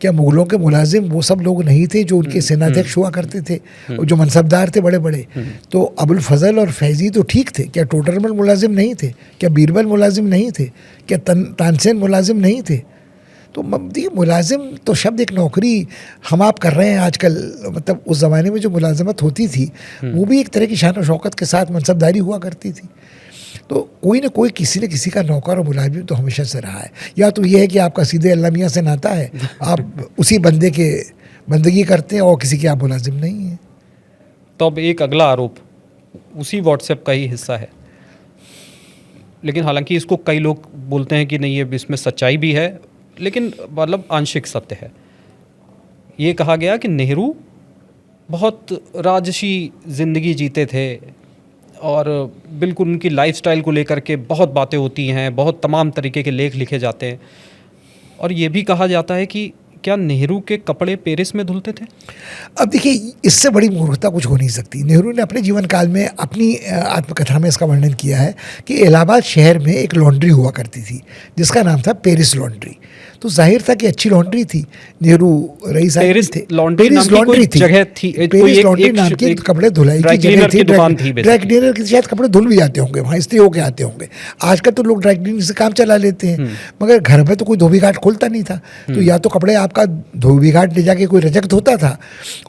क्या मुगलों के मुलाजिम वो सब लोग नहीं थे जो उनके सेनाध्यक्ष हुआ करते थे और जो मनसबदार थे बड़े बड़े? तो अबुल फजल और फैजी तो ठीक थे, क्या टोडरमल मुलाजिम नहीं थे? क्या बीरबल मुलाजिम नहीं थे? क्या तानसेन मुलाजिम नहीं थे? तो देखिए, मुलाजिम तो शब्द एक नौकरी हम आप कर रहे हैं आजकल, मतलब उस ज़माने में जो मुलाजमत होती थी वो भी एक तरह की शान और शौकत के साथ मनसबदारी हुआ करती थी। तो कोई ना कोई किसी न किसी का नौकर और मुलाजिम तो हमेशा से रहा है। या तो ये है कि आपका सीधे अल्लाह मियाँ से नाता है, आप उसी बंदे के बंदगी करते हैं और किसी के आप मुलाजिम नहीं हैं। तो अब एक अगला आरोप उसी व्हाट्सएप का ही हिस्सा है, लेकिन हालांकि इसको कई लोग बोलते हैं कि नहीं, ये इसमें सच्चाई भी है, लेकिन मतलब आंशिक सत्य है। ये कहा गया कि नेहरू बहुत राजसी ज़िंदगी जीते थे और बिल्कुल उनकी लाइफस्टाइल को लेकर के बहुत बातें होती हैं, बहुत तमाम तरीके के लेख लिखे जाते हैं। और ये भी कहा जाता है कि क्या नेहरू के कपड़े पेरिस में धुलते थे? अब देखिए, इससे बड़ी मूर्खता कुछ हो नहीं सकती। नेहरू ने अपने जीवन काल में अपनी आत्मकथा में इसका वर्णन किया है कि इलाहाबाद शहर में एक लॉन्ड्री हुआ करती थी जिसका नाम था पेरिस लॉन्ड्री। तो जाहिर था कि अच्छी लॉन्ड्री थी। नेहरू रईस पेरिस थे, लॉन्ड्री पेरिस नाम की लॉन्ड्री कोई थी, जगह थी, पेरिस लॉन्ड्री नाम की कपड़े धुलाई की जगह थी, दुकान थी। ड्राई क्लीनर की शायद कपड़े धुल भी जाते होंगे, वहाँ इस्त्री होके आते होंगे। आजकल तो लोग ड्राई क्लीनर से काम चला लेते हैं, मगर घर में तो कोई धोबी घाट खोलता नहीं था। तो या तो कपड़े आपका धोबी घाट ले जाके कोई रजक धोता था,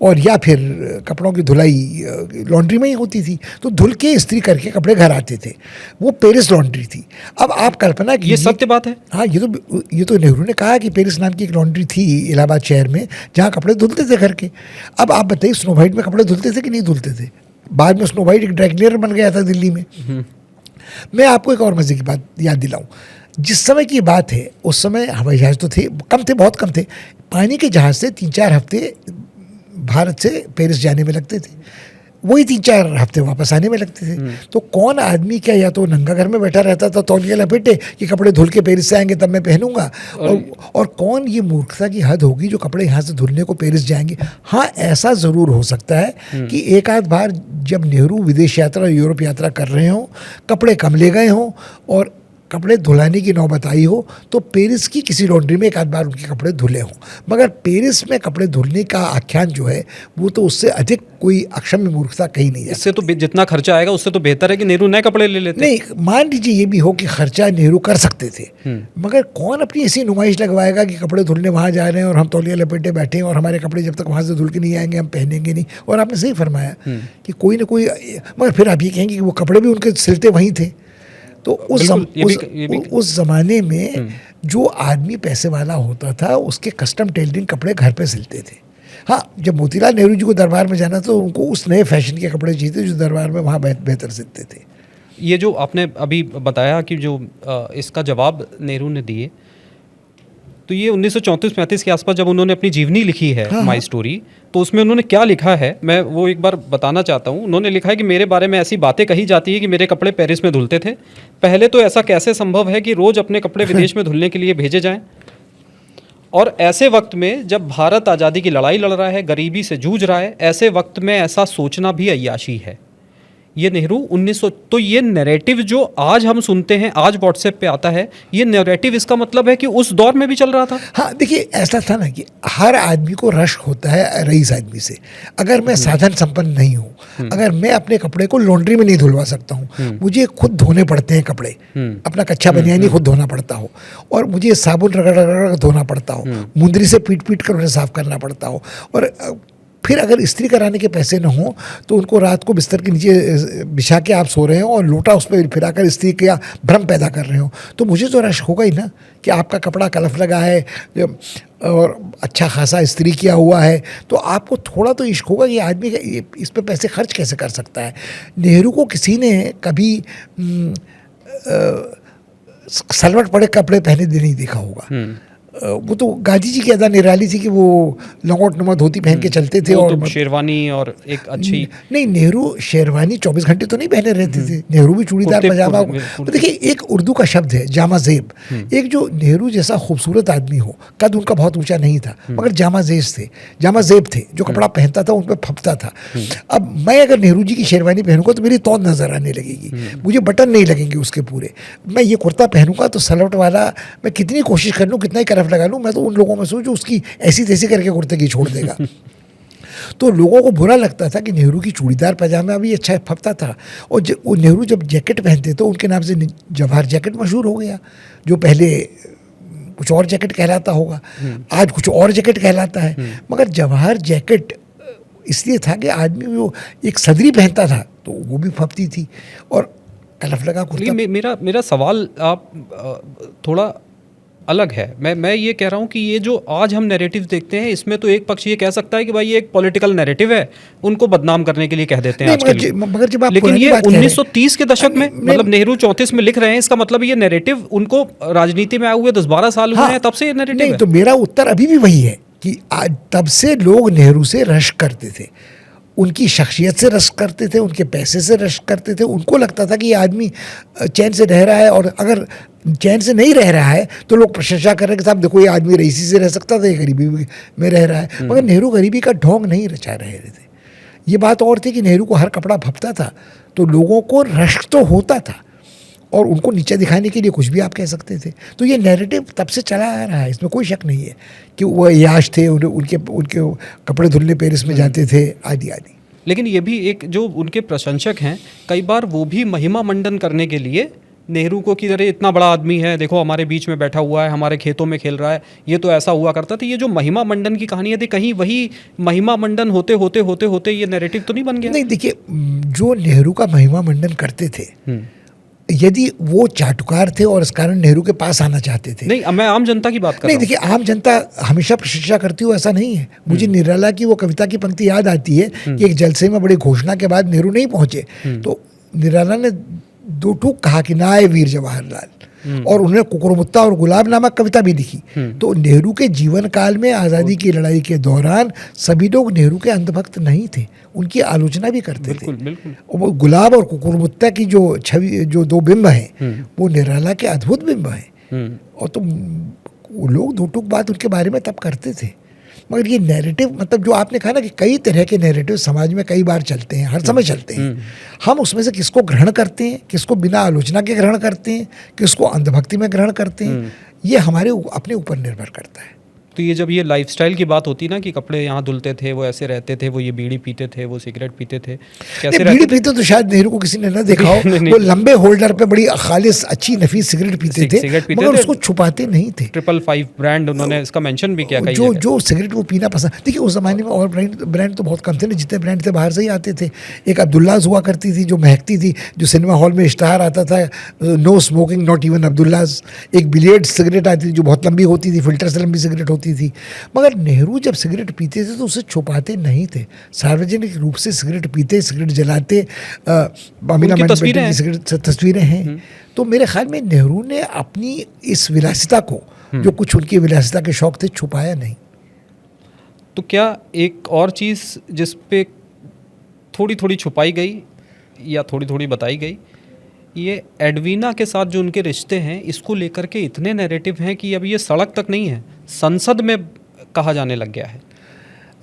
और या फिर कपड़ों की धुलाई लॉन्ड्री में ही होती थी। तो धुल के इस्त्री करके कपड़े घर आते थे। वो पेरिस लॉन्ड्री थी। अब आप कल्पना कीजिए, ये सत्य बात है। हाँ, ये तो नेहरू ने कहा कि पेरिस नाम की एक लॉन्ड्री थी इलाहाबाद शहर में जहाँ कपड़े धुलते थे घर के। अब आप बताइए, स्नो वाइट में कपड़े धुलते थे कि नहीं धुलते थे? बाद में स्नो वाइट एक ड्राई क्लीनर बन गया था दिल्ली में। मैं आपको एक और मजे की बात याद दिलाऊं। जिस समय की बात है उस समय हवाई जहाज तो थे, कम थे, बहुत कम थे। पानी के जहाज से 3-4 हफ्ते भारत से पेरिस जाने में लगते थे, वही 3-4 हफ्ते वापस आने में लगते थे। तो कौन आदमी क्या या तो नंगा घर में बैठा रहता था तौलिया लपेटे कि कपड़े धुल के पेरिस से आएंगे तब मैं पहनूंगा, और कौन, ये मूर्खता की हद होगी जो कपड़े यहाँ से धुलने को पेरिस जाएंगे। हाँ, ऐसा ज़रूर हो सकता है कि एक आध बार जब नेहरू विदेश यात्रा, यूरोप यात्रा कर रहे हों, कपड़े कम ले गए हों और कपड़े धुलाने की नौबत आई हो, तो पेरिस की किसी लॉन्ड्री में एक आध बार उनके कपड़े धुले हों। मगर पेरिस में कपड़े धुलने का आख्यान जो है वो तो उससे अधिक कोई अक्षम्य मूर्खता कहीं नहीं है। इससे तो जितना खर्चा आएगा उससे तो बेहतर है कि नेहरू नए कपड़े ले लेते। नहीं, मान लीजिए ये भी हो कि खर्चा नेहरू कर सकते थे, मगर कौन अपनी ऐसी नुमाइश लगवाएगा कि कपड़े धुलने वहाँ जा रहे हैं और हम तौलिया लपेटे बैठे हैं और हमारे कपड़े जब तक वहाँ से धुल के नहीं आएंगे हम पहनेंगे नहीं। और आपने सही फरमाया कि कोई ना कोई, मगर फिर आप ये कहेंगे कि वो कपड़े भी उनके सिलते वहीं थे। तो उस ज़माने में जो आदमी पैसे वाला होता था उसके कस्टम टेलरिंग कपड़े घर पे सिलते थे। हाँ, जब मोतीलाल नेहरू जी को दरबार में जाना तो उनको उस नए फैशन के कपड़े चाहिए थे जो दरबार में वहाँ बेहतर सिलते थे। ये जो आपने अभी बताया कि जो इसका जवाब नेहरू ने दिए, तो ये 1934-35 के आसपास जब उन्होंने अपनी जीवनी लिखी है, माई स्टोरी, तो उसमें उन्होंने क्या लिखा है मैं वो एक बार बताना चाहता हूँ। उन्होंने लिखा है कि मेरे बारे में ऐसी बातें कही जाती है कि मेरे कपड़े पेरिस में धुलते थे। पहले तो ऐसा कैसे संभव है कि रोज़ अपने कपड़े विदेश में धुलने के लिए भेजे जाएं? और ऐसे वक्त में जब भारत आज़ादी की लड़ाई लड़ रहा है, गरीबी से जूझ रहा है, ऐसे वक्त में ऐसा सोचना भी अय्याशी है। ये नेहरू 1900, तो ये नैरेटिव जो आज हम सुनते हैं, आज व्हाट्सएप पे आता है, ये नैरेटिव इसका मतलब है कि उस दौर में भी चल रहा था। हाँ, देखिए, ऐसा था ना कि हर आदमी को रश्क होता है रईस आदमी से। अगर मैं साधन संपन्न नहीं हूँ, अगर मैं अपने कपड़े को लॉन्ड्री में नहीं धुलवा सकता हूँ, मुझे खुद धोने पड़ते हैं कपड़े, अपना कच्चा बनियानी खुद धोना पड़ता हो, और मुझे साबुन रगड़ रगड़ धोना पड़ता हो, मुंदरी से पीट पीट कर उन्हें साफ करना पड़ता हो, और फिर अगर इस्त्री कराने के पैसे न हों तो उनको रात को बिस्तर के नीचे बिछा के आप सो रहे हो और लोटा उस पर फिराकर इस्त्री का भ्रम पैदा कर रहे हो, तो मुझे तो रश होगा ही ना कि आपका कपड़ा कलफ लगा है और अच्छा खासा इस्त्री किया हुआ है, तो आपको थोड़ा तो इश्क होगा कि आदमी इस पे पैसे खर्च कैसे कर सकता है। नेहरू को किसी ने कभी सलवट पड़े कपड़े पहने नहीं देखा होगा। वो तो गांधी जी की अदा निराली थी कि वो लंगोट नुमा धोती पहन के चलते थे। वो और तो शेरवानी और एक अच्छी नहीं, नेहरू शेरवानी 24 घंटे तो नहीं पहने रहते थे। नेहरू भी चूड़ीदार कुर्ते- पजामा। कुर्ते- तो देखिए, एक उर्दू का शब्द है जामा जेब। एक जो नेहरू जैसा खूबसूरत आदमी हो, कद उनका बहुत ऊंचा नहीं था, मगर जामा जेब थे, जो कपड़ा पहनता था उन पर फपता था। अब मैं अगर नेहरू जी की शेरवानी पहनूंगा तो मेरी तौन नजर आने लगेगी, मुझे बटन नहीं लगेंगे उसके पूरे। मैं ये कुर्ता पहनूंगा तो सलवट वाला, मैं कितनी कोशिश कर लूँ, कितना ही करफ लगा लूँ, मैं तो उन लोगों में से हूँ जो उसकी ऐसी तैसी करके कुर्ते की छोड़ देगा। तो लोगों को बुरा लगता था कि नेहरू की चूड़ीदार पजामा भी अच्छा फपता था। और वो नेहरू जब जैकेट पहनते तो उनके नाम से जवाहर जैकेट मशहूर हो गया, जो पहले कुछ और जैकेट कहलाता होगा, आज कुछ और जैकेट कहलाता है। मगर जवाहर जैकेट इसलिए था कि आदमी वो एक सदरी पहनता था तो वो भी फपती थी, और कलफ लगा कुर्ता। लेकिन मेरा सवाल आप थोड़ा अलग है। मैं ये कह रहा हूँ कि ये जो आज हम नैरेटिव देखते हैं, इसमें तो एक पक्ष ये कह सकता है कि भाई ये एक पॉलिटिकल नैरेटिव है, उनको बदनाम करने के लिए कह देते हैं आज के लिए। मगर जब आप लेकिन पुरानी ये बात कह रहे हैं- 1930 के दशक में, मतलब नेहरू 34 में लिख रहे हैं, इसका मतलब ये नैरेटिव उनको राजनीति में आए हुए 10-12 साल हुए हैं, तब से ये नैरेटिव नहीं, है। तो मेरा उत्तर अभी भी वही है कि आज तब से लोग नेहरू से रश्क करते थे, उनकी शख्सियत से रश्क करते थे, उनके पैसे से रश्क करते थे। उनको लगता था कि ये आदमी चैन से रह रहा है, और अगर चैन से नहीं रह रहा है तो लोग प्रशंसा कर रहे हैं कि साहब देखो, ये आदमी रईसी से रह सकता था, ये गरीबी में रह रहा है। मगर नेहरू गरीबी का ढोंग नहीं रचा रहे थे। ये बात और थी कि नेहरू को हर कपड़ा फपता था, तो लोगों को रश्क तो होता था, और उनको नीचे दिखाने के लिए कुछ भी आप कह सकते थे। तो ये नैरेटिव तब से चला आ रहा है, इसमें कोई शक नहीं है कि वो याश थे, उनके कपड़े धुलने पेरिस में जाते थे, आदि आदि। लेकिन ये भी एक जो उनके प्रशंसक हैं, कई बार वो भी महिमा मंडन करने के लिए नेहरू को कि अरे इतना बड़ा आदमी है, देखो हमारे बीच में बैठा हुआ है, हमारे खेतों में खेल रहा है, ये तो ऐसा हुआ करता था। ये जो महिमा मंडन की कहानियाँ थी, कहीं वही महिमा मंडन होते होते ये नैरेटिव तो नहीं बन गया? नहीं, देखिए, जो नेहरू का महिमा मंडन करते थे, यदि वो चाटुकार थे और इस कारण नेहरू के पास आना चाहते थे। नहीं, मैं आम जनता की बात कर नहीं, रहा हूँ। देखिए, आम जनता हमेशा प्रशंसा करती हो ऐसा नहीं है। मुझे निराला की वो कविता की पंक्ति याद आती है कि एक जलसे में बड़ी घोषणा के बाद नेहरू नहीं पहुंचे, तो निराला ने दो ठूक कहा कि ना आए वीर जवाहरलाल, और उन्होंने कुकुरमुत्ता और गुलाब नामक कविता भी लिखी। तो नेहरू के जीवन काल में आज़ादी की लड़ाई के दौरान सभी लोग नेहरू के अंधभक्त नहीं थे, उनकी आलोचना भी करते थे। बिल्कुल। और वो गुलाब और कुकुरमुत्ता की जो छवि, जो दो बिंब हैं, वो निराला के अद्भुत बिंब हैं। और तो वो लोग दो टूक बात उनके बारे में तब करते थे। मगर ये नैरेटिव, मतलब जो आपने कहा ना कि कई तरह के नैरेटिव समाज में कई बार चलते हैं, हर समय चलते हैं। हम उसमें से किसको ग्रहण करते हैं, किसको बिना आलोचना के ग्रहण करते हैं, किसको अंधभक्ति में ग्रहण करते हैं, ये हमारे अपने ऊपर निर्भर करता है। तो ये जब ये लाइफस्टाइल की बात होती ना कि कपड़े यहाँ धुलते थे, वो ऐसे रहते थे, वो ये बीड़ी पीते थे, वो सिगरेट पीते थे, कैसे नहीं, बीड़ी पीते तो शायद नेहरू को किसी ने ना देखा हो। वो लंबे होल्डर पे बड़ी खालिस अच्छी नफीस सिगरेट पीते थे, मगर उसको छुपाते नहीं थे। 555 ब्रांड उन्होंने इसका मेंशन भी किया कई जो जगह। जो सिगरेट वो पीना पसंद। देखिए, उस ज़माने में और ब्रांड तो बहुत कम थे ना, जितने ब्रांड थे बाहर से ही आते थे। एक अब्दुल्लाज हुआ करती थी जो महकती थी, जो सिनेमा हॉल में इश्तहार आता था, no smoking not even Abdullah's. एक बिलियर्ड सिगरेट आती थी जो बहुत लंबी होती थी, फिल्टर से लंबी सिगरेट होती थी। मगर नेहरू जब सिगरेट पीते थे तो उसे छुपाते नहीं थे, सार्वजनिक रूप से सिगरेट पीते, सिगरेट जलाते। उनकी तस्वीरें की सिगरेट तस्वीरें हैं। तो मेरे ख्याल में नेहरू ने अपनी इस विलासिता को, जो कुछ उनकी विलासिता के शौक थे, छुपाया नहीं। तो क्या एक और चीज़ जिस पे थोड़ी थोड़ी छुपाई गई या थोड़ी थोड़ी बताई गई, ये एडवीना के साथ जो उनके रिश्ते हैं, इसको लेकर के इतने नैरेटिव हैं कि अब ये सड़क तक नहीं है, संसद में कहा जाने लग गया है।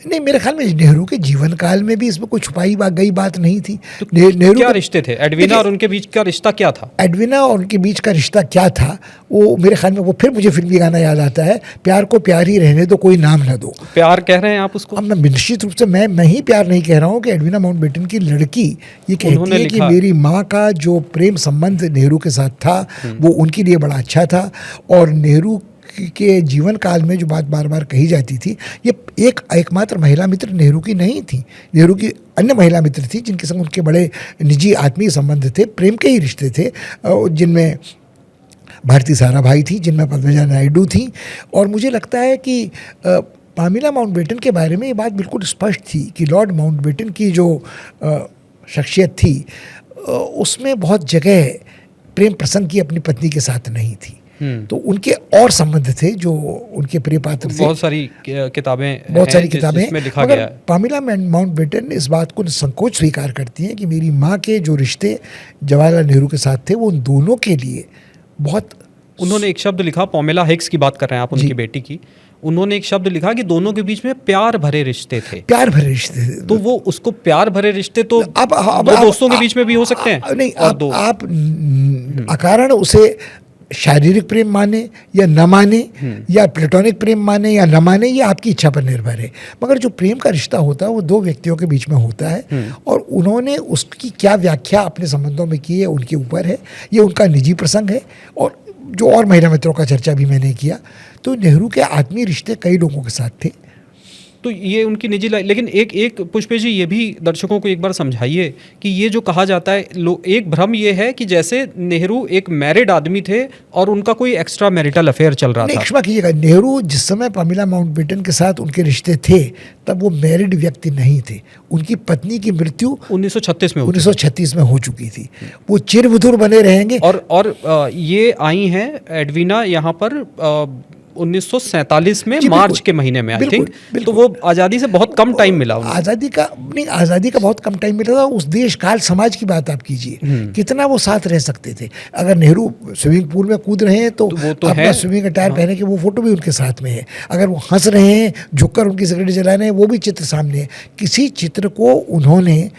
नहीं, मेरे ख्याल में नेहरू के जीवन काल में भी इसमें कोई छुपाई गई बात नहीं थी। तो नेहरू क्या रिश्ते थे एडवीना और उनके बीच का रिश्ता क्या था? एडवीना और उनके बीच का रिश्ता क्या था, वो मेरे ख्याल में, वो फिर मुझे फिल्मी गाना याद आता है, प्यार को प्यार ही रहने दो, कोई नाम ना दो। प्यार कह रहे हैं आप उसको? अब मैं निश्चित रूप से मैं ही प्यार नहीं कह रहा हूँ कि एडवीना माउंटबेटन की लड़की ये कहती है कि मेरी माँ का जो प्रेम संबंध नेहरू के साथ था वो उनके लिए बड़ा अच्छा था, और नेहरू के जीवन काल में जो बात बार बार कही जाती थी, ये एकमात्र महिला मित्र नेहरू की नहीं थी। नेहरू की अन्य महिला मित्र थी जिनके संग उनके बड़े निजी आत्मीय संबंध थे, प्रेम के ही रिश्ते थे, जिनमें भारती साराभाई थी, जिनमें पद्मजा नायडू थी। और मुझे लगता है कि पामिला माउंटबेटन के बारे में ये बात बिल्कुल स्पष्ट थी कि लॉर्ड माउंटबेटन की जो शख्सियत थी उसमें बहुत जगह प्रेम प्रसंग की अपनी पत्नी के साथ नहीं थी। तो उनके और संबंध थे जो उनके प्रिय पात्र थे। बहुत सारी किताबें बहुत सारी किताबें जिसमें लिखा मगर गया है। पामेला माउंटबेटन इस बात को संकोच स्वीकार करती हैं कि मेरी माँ के जो रिश्ते जवाहरलाल नेहरू के साथ थे वो उन दोनों के लिए बहुत। उन्होंने एक शब्द लिखा, पॉमेला हिक्स की बात कर रहे हैं आप, उनकी बेटी की। उन्होंने एक शब्द लिखा कि दोनों के बीच में प्यार भरे रिश्ते थे। प्यार भरे रिश्ते थे। तो वो उसको प्यार भरे रिश्ते तो अब दो दोस्तों के बीच में भी हो सकते हैं। नहीं, और आप अकारण उसे शारीरिक प्रेम माने या न माने, या प्लेटोनिक प्रेम माने या न माने, ये आपकी इच्छा पर निर्भर है। मगर जो प्रेम का रिश्ता होता है वो दो व्यक्तियों के बीच में होता है, और उन्होंने उसकी क्या व्याख्या अपने संबंधों में की है उनके ऊपर है, ये उनका निजी प्रसंग है। और जो और महिला मित्रों का चर्चा भी मैंने किया, तो नेहरू के आत्मीय रिश्ते कई लोगों के साथ थे। तो ये उनकी निजी लाइफ। लेकिन एक पुष्पे जी ये भी दर्शकों को एक बार समझाइए कि ये जो कहा जाता है, एक भ्रम ये है कि जैसे नेहरू एक मैरिड आदमी थे और उनका कोई एक्स्ट्रा मैरिटल अफेयर चल रहा था। क्षमा कीजिएगा, नेहरू जिस समय पामेला माउंटबेटन के साथ उनके रिश्ते थे तब वो मैरिड व्यक्ति नहीं थे। उनकी पत्नी की मृत्यु 1936 में हो चुकी थी। वो चिरविधुर बने रहेंगे। और ये आई हैं एडवीना यहाँ पर 1947 में मार्च के महीने में, आई थिंक। तो वो आज़ादी से बहुत कम टाइम मिला उनको। आज़ादी का बहुत कम टाइम मिला था। उस देश काल समाज की बात आप कीजिए, कितना वो साथ रह सकते थे। अगर नेहरू स्विमिंग पूल में कूद रहे हैं तो वो तो अपना स्विमिंग अटायर पहने के वो फोटो भी उनके साथ में है। अगर वो हंस रहे हैं, झुककर उनकी सिगरेट जला रहे हैं, वो भी चित्र सामने है। किसी चित्र को उन्होंने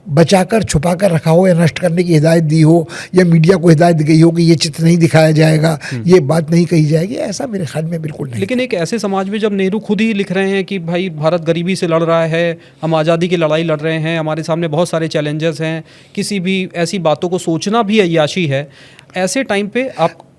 बचाकर छुपाकर रखा हो या नष्ट करने की हिदायत दी हो, या मीडिया को हिदायत दी गई हो कि ये चित्र नहीं दिखाया जाएगा, ये बात नहीं कही जाएगी, ऐसा मेरे ख्याल में बिल्कुल नहीं। लेकिन एक ऐसे समाज में जब नेहरू खुद ही लिख रहे हैं कि भाई भारत गरीबी से लड़ रहा है, हम आज़ादी की लड़ाई लड़ रहे हैं, हमारे सामने बहुत सारे चैलेंजेस हैं, किसी भी ऐसी बातों को सोचना भी अय्याशी है, ऐसे टाइम पे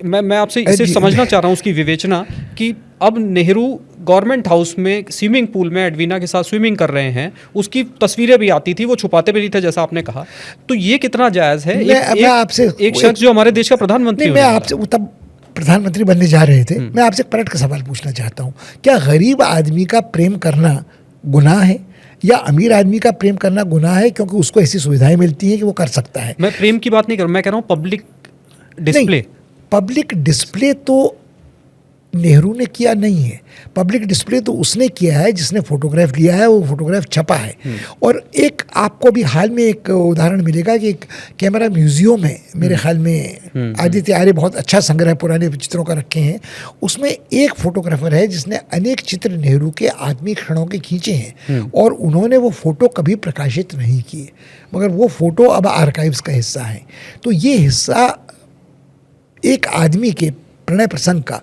मैं आपसे इसे समझना चाह रहा हूँ उसकी विवेचना कि अब नेहरू गवर्नमेंट हाउस में स्विमिंग पूल में एडवीना के साथ स्विमिंग कर रहे हैं, उसकी तस्वीरें भी आती थी, वो छुपाते भी नहीं थे जैसा आपने कहा। तो ये कितना जायज़ है? एक शख्स जो हमारे देश का प्रधानमंत्री, मैं आपसे तब प्रधानमंत्री बनने जा रहे थे, मैं आपसे एक पलट का सवाल पूछना चाहता हूँ। क्या गरीब आदमी का प्रेम करना गुनाह है, या अमीर आदमी का प्रेम करना गुनाह है क्योंकि उसको ऐसी सुविधाएं मिलती हैं कि वो कर सकता है? मैं प्रेम की बात नहीं कर रहा हूँ, मैं कह रहा हूँ पब्लिक डिस्प्ले। पब्लिक डिस्प्ले तो नेहरू ने किया नहीं है। पब्लिक डिस्प्ले तो उसने किया है जिसने फोटोग्राफ लिया है, वो फोटोग्राफ छपा है। और एक आपको भी हाल में एक उदाहरण मिलेगा कि एक कैमरा म्यूजियम में मेरे ख्याल में आदित्य आर्य बहुत अच्छा संग्रह पुराने चित्रों का रखे हैं। उसमें एक फोटोग्राफर है जिसने अनेक चित्र नेहरू के आत्मीय क्षणों के खींचे हैं, और उन्होंने वो फोटो कभी प्रकाशित नहीं किए, मगर वो फोटो अब आर्काइव्स का हिस्सा है। तो ये हिस्सा एक आदमी के प्रणय प्रसंग का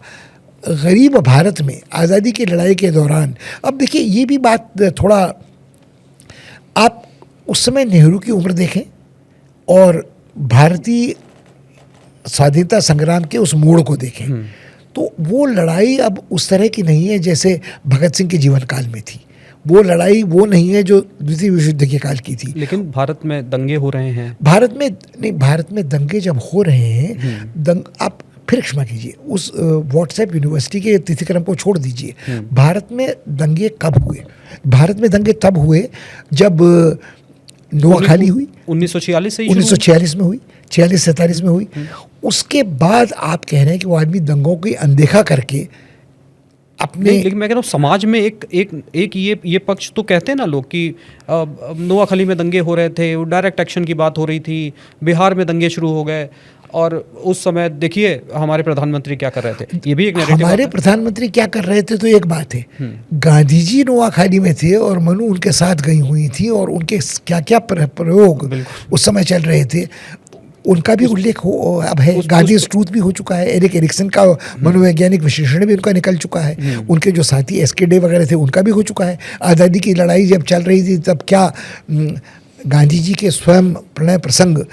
गरीब भारत में आज़ादी की लड़ाई के दौरान। अब देखिए ये भी बात थोड़ा, आप उस समय नेहरू की उम्र देखें और भारतीय स्वाधीनता संग्राम के उस मोड़ को देखें, तो वो लड़ाई अब उस तरह की नहीं है जैसे भगत सिंह के जीवन काल में थी। वो लड़ाई वो नहीं है जो द्वितीय विश्व युद्ध के काल की थी। लेकिन भारत में दंगे हो रहे हैं। भारत में दंगे जब हो रहे हैं, आप फिर क्षमा कीजिए, उस व्हाट्सएप यूनिवर्सिटी के तिथिक्रम को छोड़ दीजिए। भारत में दंगे कब हुए? भारत में दंगे तब हुए जब नोआखाली हुई 1946 में हुई, 46-47 में हुई। उसके बाद आप कह रहे हैं कि वो आदमी दंगों की अनदेखा करके अपने। लेकिन मैं कह रहा हूँ समाज में एक ये पक्ष तो कहते हैं ना लोग कि नोआखाली में दंगे हो रहे थे, डायरेक्ट एक्शन की बात हो रही थी, बिहार में दंगे शुरू हो गए, और उस समय देखिए हमारे प्रधानमंत्री क्या कर रहे थे। ये भी एक नैरेटिव। हमारे प्रधानमंत्री क्या कर रहे थे तो एक बात है, गांधी जी नोआखाली में थे और मनु उनके साथ गई हुई थी, और उनके क्या क्या प्रयोग उस समय चल रहे थे उनका भी उल्लेख हो अब है। गांधी स्ट्रूथ भी हो चुका है, एरिक एरिक्सन का मनोवैज्ञानिक विश्लेषण भी उनका निकल चुका है, उनके जो साथी एसके डे वगैरह थे उनका भी हो चुका है। आज़ादी की लड़ाई जब चल रही थी तब क्या गांधी जी के स्वयं प्रणय प्रसंग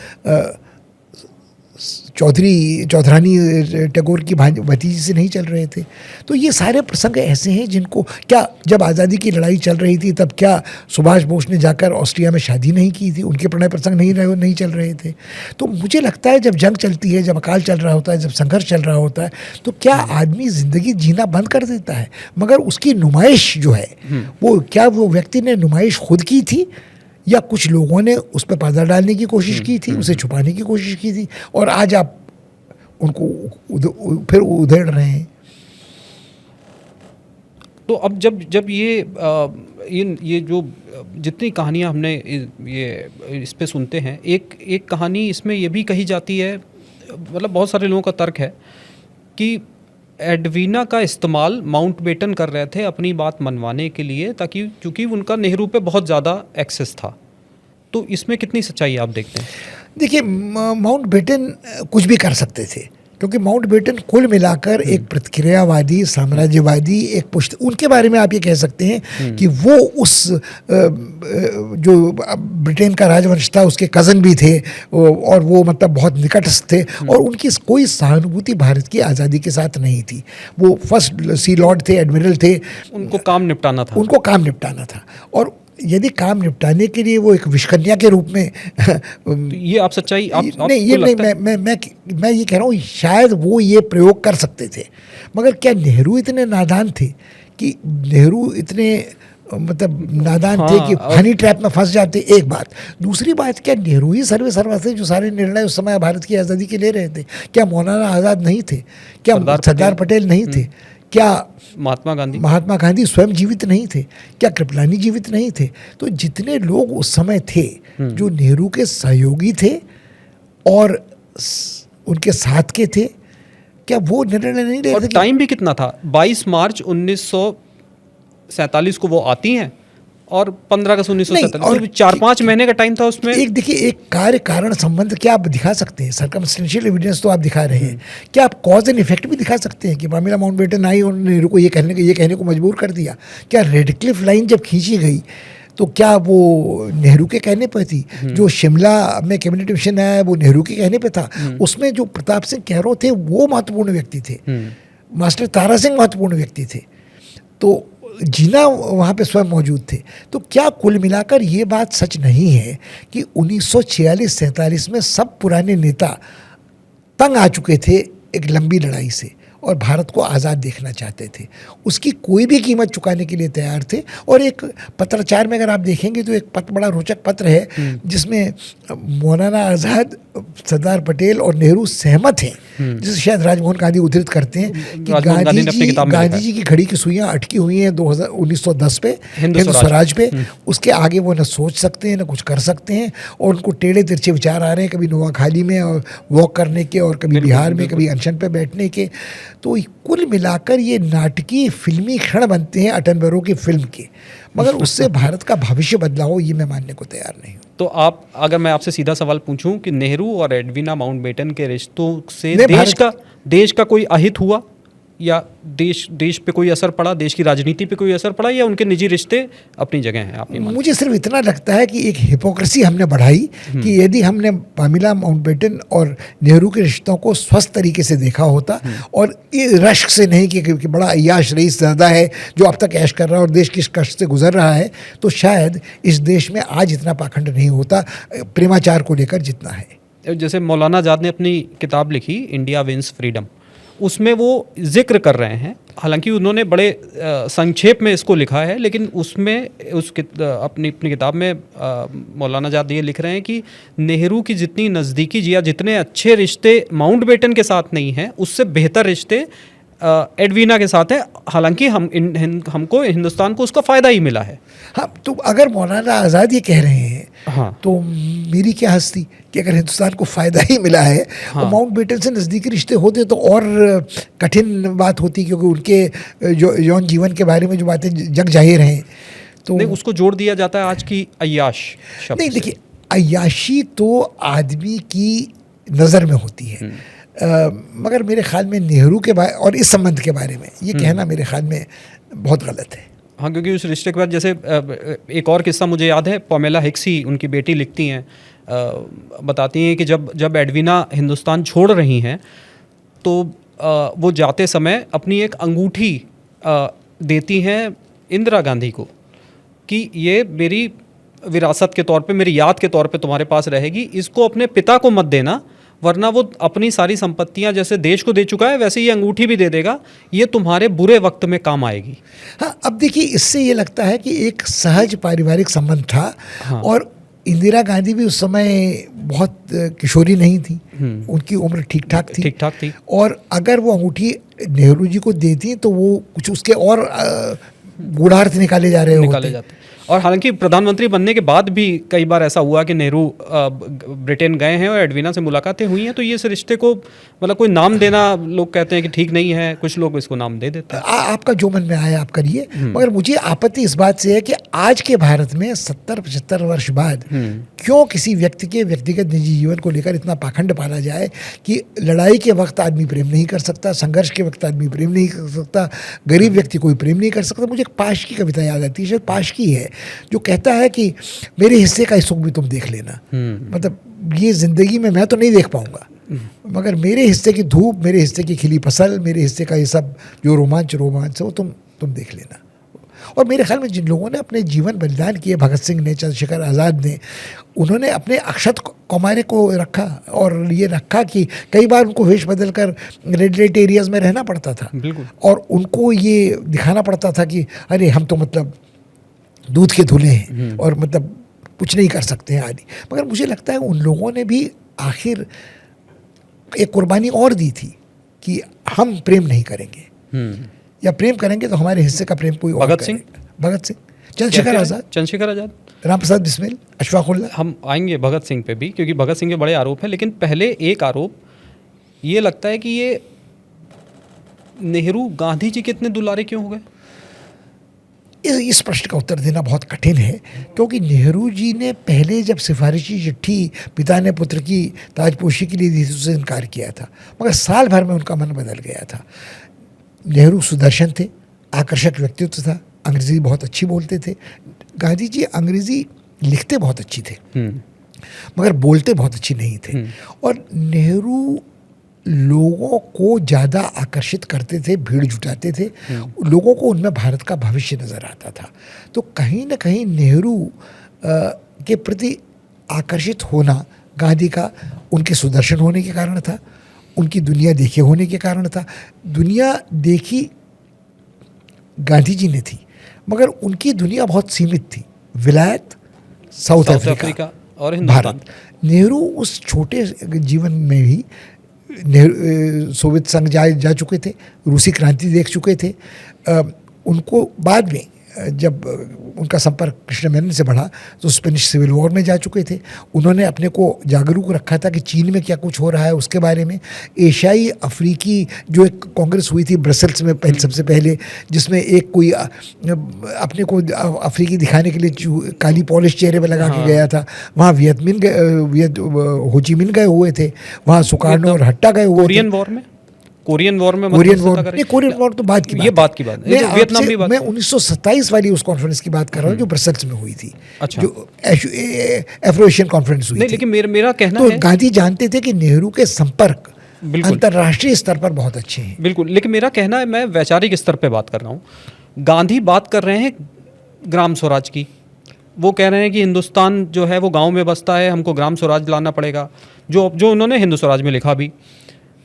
चौधरानी टैगोर की भतीजी से नहीं चल रहे थे? तो ये सारे प्रसंग ऐसे हैं जिनको, क्या जब आज़ादी की लड़ाई चल रही थी तब क्या सुभाष बोस ने जाकर ऑस्ट्रिया में शादी नहीं की थी? उनके प्रणय प्रसंग नहीं चल रहे थे? तो मुझे लगता है जब जंग चलती है, जब अकाल चल रहा होता है, जब संघर्ष चल रहा होता है, तो क्या आदमी ज़िंदगी जीना बंद कर देता है? मगर उसकी नुमाइश जो है वो, क्या वो व्यक्ति ने नुमाइश खुद की थी या कुछ लोगों ने उस पर पर्दा डालने की कोशिश की थी, उसे छुपाने की कोशिश की थी? और आज आप उनको फिर उधेड़ रहे हैं। तो अब जब ये जो जितनी कहानियाँ हमने ये इस पे सुनते हैं, एक कहानी इसमें ये भी कही जाती है, मतलब बहुत सारे लोगों का तर्क है कि एडवीना का इस्तेमाल माउंटबेटन कर रहे थे अपनी बात मनवाने के लिए, ताकि क्योंकि उनका नेहरू पे बहुत ज़्यादा एक्सेस था। तो इसमें कितनी सच्चाई आप देखते हैं? देखिए, माउंटबेटन कुछ भी कर सकते थे, क्योंकि माउंटबेटन कुल मिलाकर एक प्रतिक्रियावादी, साम्राज्यवादी, उनके बारे में आप ये कह सकते हैं कि वो उस जो ब्रिटेन का राजवंश था उसके कज़न भी थे, और वो मतलब बहुत निकटस्थ थे, और उनकी कोई सहानुभूति भारत की आज़ादी के साथ नहीं थी। वो फर्स्ट सी लॉर्ड थे, एडमिरल थे, उनको काम निपटाना था। और यदि काम निपटाने के लिए वो एक विषकन्या के रूप में तो ये आप सच्चाई नहीं, ये नहीं, मैं ये कह रहा हूँ शायद वो ये प्रयोग कर सकते थे, मगर क्या नेहरू इतने नादान थे कि नेहरू इतने मतलब नादान थे कि हनी ट्रैप में फंस जाते? एक बात। दूसरी बात, क्या नेहरू ही सर्वस्व थे जो सारे निर्णय उस समय भारत की आज़ादी के ले रहे थे? क्या मौलाना आज़ाद नहीं थे? क्या सरदार पटेल नहीं थे? क्या महात्मा गांधी स्वयं जीवित नहीं थे? क्या कृपलानी जीवित नहीं थे? तो जितने लोग उस समय थे जो नेहरू के सहयोगी थे और उनके साथ के थे, क्या वो निर्णय नहीं ले रहे थे? टाइम भी कितना था? 22 मार्च 1947 को वो आती हैं और 15 अगस्त 1947, 4-5 महीने का टाइम था उसमें। एक देखिए, एक कार्य कारण संबंध क्या आप दिखा सकते हैं? सर्कमस्टेंशियल एविडेंस तो आप दिखा रहे हैं, क्या आप कॉज एंड इफेक्ट भी दिखा सकते हैं कि पामेला माउंटबेटन आई और नेहरू को ये कहने को मजबूर कर दिया? क्या रेडक्लिफ लाइन जब खींची गई तो क्या वो नेहरू के कहने पर थी? जो शिमला में कैबिनेट मिशन आया वो नेहरू के कहने पर था। उसमें जो प्रताप सिंह कैरो थे वो महत्वपूर्ण व्यक्ति थे, मास्टर तारा सिंह महत्वपूर्ण व्यक्ति थे, तो जीना वहाँ पे स्वयं मौजूद थे। तो क्या कुल मिलाकर ये बात सच नहीं है कि 1946-47 में सब पुराने नेता तंग आ चुके थे एक लंबी लड़ाई से और भारत को आज़ाद देखना चाहते थे, उसकी कोई भी कीमत चुकाने के लिए तैयार थे? और एक पत्राचार में अगर आप देखेंगे तो एक बड़ा रोचक पत्र है जिसमें मौलाना आज़ाद, सरदार पटेल और नेहरू सहमत हैं, जिसे शायद राजमोहन गांधी उद्धृत करते हैं कि गांधी जी की घड़ी की सुइयां अटकी हुई हैं 1910 पे, हिंदू स्वराज पे। उसके आगे वो न सोच सकते हैं न कुछ कर सकते हैं, और उनको टेढ़े तिरछे विचार आ रहे हैं, कभी नोआखाली में और वॉक करने के, और कभी बिहार में, कभी अनशन पे बैठने के। तो कुल मिलाकर ये नाटकीय फिल्मी क्षण बनते हैं अटनबरो की फिल्म के, मगर उससे भारत का भविष्य बदला हो ये मैं मानने को तैयार नहीं हूँ। तो अगर मैं आपसे सीधा सवाल पूछूं कि नेहरू और एडवीना माउंटबेटन के रिश्तों से देश का कोई अहित हुआ, या देश पे कोई असर पड़ा, देश की राजनीति पे कोई असर पड़ा, या उनके निजी रिश्ते अपनी जगह हैं? आप मुझे सिर्फ इतना लगता है कि एक हिपोक्रेसी हमने बढ़ाई कि यदि हमने पामेला माउंटबेटन और नेहरू के रिश्तों को स्वस्थ तरीके से देखा होता और रश्क से नहीं कि बड़ा अय्याश रईस ज़्यादा है जो अब तक ऐश कर रहा है और देश किस कष्ट से गुजर रहा है, तो शायद इस देश में आज इतना पाखंड नहीं होता प्रेमाचार को लेकर जितना है। जैसे मौलाना आज़ाद ने अपनी किताब लिखी इंडिया विंस फ्रीडम, उसमें वो जिक्र कर रहे हैं, हालांकि उन्होंने बड़े संक्षेप में इसको लिखा है, लेकिन उसमें अपनी किताब में मौलाना आज़ाद ये लिख रहे हैं कि नेहरू की जितनी नज़दीकी या जितने अच्छे रिश्ते माउंटबेटन के साथ नहीं हैं, उससे बेहतर रिश्ते एडवीना के साथ है। हालांकि हमको हिंदुस्तान को उसका फ़ायदा ही मिला है। हाँ, तो अगर मौलाना आज़ाद ये कह रहे हैं, हाँ, तो मेरी क्या हस्ती कि अगर हिंदुस्तान को फ़ायदा ही मिला है, हाँ, तो माउंटबेटन से नज़दीकी रिश्ते होते तो और कठिन बात होती, क्योंकि उनके जो यौन जीवन के बारे में जो बातें जग जाहिर हैं, तो नहीं, उसको जोड़ दिया जाता है आज की अय्याश शब्द। नहीं, देखिए, अय्याशी तो आदमी की नज़र में होती है, मगर मेरे ख्याल में नेहरू के बारे और इस संबंध के बारे में ये कहना मेरे ख्याल में बहुत गलत है। हाँ, क्योंकि उस रिश्ते के बाद जैसे एक और किस्सा मुझे याद है, पामेला हिक्सी उनकी बेटी लिखती हैं, बताती हैं कि जब एडवीना हिंदुस्तान छोड़ रही हैं तो वो जाते समय अपनी एक अंगूठी देती हैं इंदिरा गांधी को कि ये मेरी विरासत के तौर पे, मेरी याद के तौर पे तुम्हारे पास रहेगी, इसको अपने पिता को मत देना, वरना वो अपनी सारी संपत्तियां जैसे देश को दे चुका है वैसे ये अंगूठी भी दे देगा, ये तुम्हारे बुरे वक्त में काम आएगी। हाँ, अब देखिए, इससे ये लगता है कि एक सहज पारिवारिक संबंध था, हाँ, और इंदिरा गांधी भी उस समय बहुत किशोरी नहीं थी, उनकी उम्र ठीक ठाक थी। और अगर वो अंगूठी नेहरू जी को देती तो वो कुछ उसके और गूढ़ार्थ निकाले जा रहे होते। और हालांकि प्रधानमंत्री बनने के बाद भी कई बार ऐसा हुआ कि नेहरू ब्रिटेन गए हैं और एडवीना से मुलाकातें हुई हैं, तो ये इस रिश्ते को मतलब कोई नाम देना लोग कहते हैं कि ठीक नहीं है, कुछ लोग इसको नाम दे देते हैं। आपका जो मन में आया आप करिए, मगर मुझे आपत्ति इस बात से है कि आज के भारत में 70-75 वर्ष बाद क्यों किसी व्यक्ति के व्यक्तिगत निजी जीवन को लेकर इतना पाखंड पाला जाए कि लड़ाई के वक्त आदमी प्रेम नहीं कर सकता, संघर्ष के वक्त आदमी प्रेम नहीं कर सकता, गरीब व्यक्ति कोई प्रेम नहीं कर सकता। मुझे एक पाश की कविता याद आती है, शायद पाश की है, जो कहता है कि मेरे हिस्से का सुख भी तुम देख लेना। मतलब ये जिंदगी में मैं तो नहीं देख पाऊंगा, मगर मेरे हिस्से की धूप, मेरे हिस्से की खिली फसल, मेरे हिस्से का ये सब जो रोमांच है वो तुम देख लेना। और मेरे ख्याल में जिन लोगों ने अपने जीवन बलिदान किए, भगत सिंह ने, चंद्रशेखर आज़ाद ने, उन्होंने अपने अक्षत कौमारे को रखा और ये रखा कि कई बार उनको वेश बदल कर रेड लाइट एरियाज में रहना पड़ता था, और उनको ये दिखाना पड़ता था कि अरे हम तो मतलब दूध के धुले हैं और मतलब कुछ नहीं कर सकते हैं आदि। मगर मुझे लगता है उन लोगों ने भी आखिर एक कुर्बानी और दी थी कि हम प्रेम नहीं करेंगे, या प्रेम करेंगे तो हमारे हिस्से का प्रेम कोई और भगत सिंह, चंद्रशेखर आज़ाद, राम प्रसाद बिस्मिल, अशफाक उल्लाह। हम आएंगे भगत सिंह पे भी, क्योंकि भगत सिंह के बड़े आरोप हैं, लेकिन पहले एक आरोप ये लगता है कि ये नेहरू गांधी जी कितने दुलारे क्यों हो गए? इस प्रश्न का उत्तर देना बहुत कठिन है, क्योंकि नेहरू जी ने पहले जब सिफारिशी चिट्ठी पिता ने पुत्र की ताजपोशी के लिए दी थी, उससे इनकार किया था, मगर साल भर में उनका मन बदल गया था। नेहरू सुदर्शन थे, आकर्षक व्यक्तित्व था, अंग्रेज़ी बहुत अच्छी बोलते थे। गांधी जी अंग्रेज़ी लिखते बहुत अच्छी थे, मगर बोलते बहुत अच्छी नहीं थे। और नेहरू लोगों को ज़्यादा आकर्षित करते थे, भीड़ जुटाते थे, लोगों को उनमें भारत का भविष्य नज़र आता था। तो कहीं ना कहीं नेहरू के प्रति आकर्षित होना गांधी का उनके सुदर्शन होने के कारण था, उनकी दुनिया देखी होने के कारण था। दुनिया देखी गांधी जी ने थी, मगर उनकी दुनिया बहुत सीमित थी, विलायत, साउथ अफ्रीका और भारत। नेहरू उस छोटे जीवन में भी सोवियत संघ जा चुके थे, रूसी क्रांति देख चुके थे। उनको बाद में जब उनका संपर्क कृष्ण मेनन से बढ़ा तो स्पेनिश सिविल वॉर में जा चुके थे। उन्होंने अपने को जागरूक रखा था कि चीन में क्या कुछ हो रहा है उसके बारे में। एशियाई अफ्रीकी जो एक कांग्रेस हुई थी ब्रसल्स में सबसे पहले, जिसमें एक कोई अपने को अफ्रीकी दिखाने के लिए काली पॉलिश चेहरे पे लगा के गया था, वहाँ होचिमिन गए हुए थे, वहाँ सुकार्नो और हट्टा गए हुए थे। कोरियन वॉर तो बात की बात वियतनाम की बात। मैं 1927 वाली उस कॉन्फ्रेंस की बात कर रहा हूँ जो ब्रसेल्स में हुई थी। अच्छा। जो एफ्रो एशियन कॉन्फ्रेंस हुई थी। लेकिन मेरा कहना तो है गांधी जानते थे कि नेहरू के संपर्क अंतर्राष्ट्रीय स्तर पर बहुत अच्छे हैं। बिल्कुल, लेकिन मेरा कहना है, मैं वैचारिक स्तर पर बात कर रहा हूँ। गांधी बात कर रहे हैं ग्राम स्वराज की, वो कह रहे हैं कि हिंदुस्तान जो है वो गाँव में बसता है, हमको ग्राम स्वराज लाना पड़ेगा, जो उन्होंने हिंदू स्वराज में लिखा भी।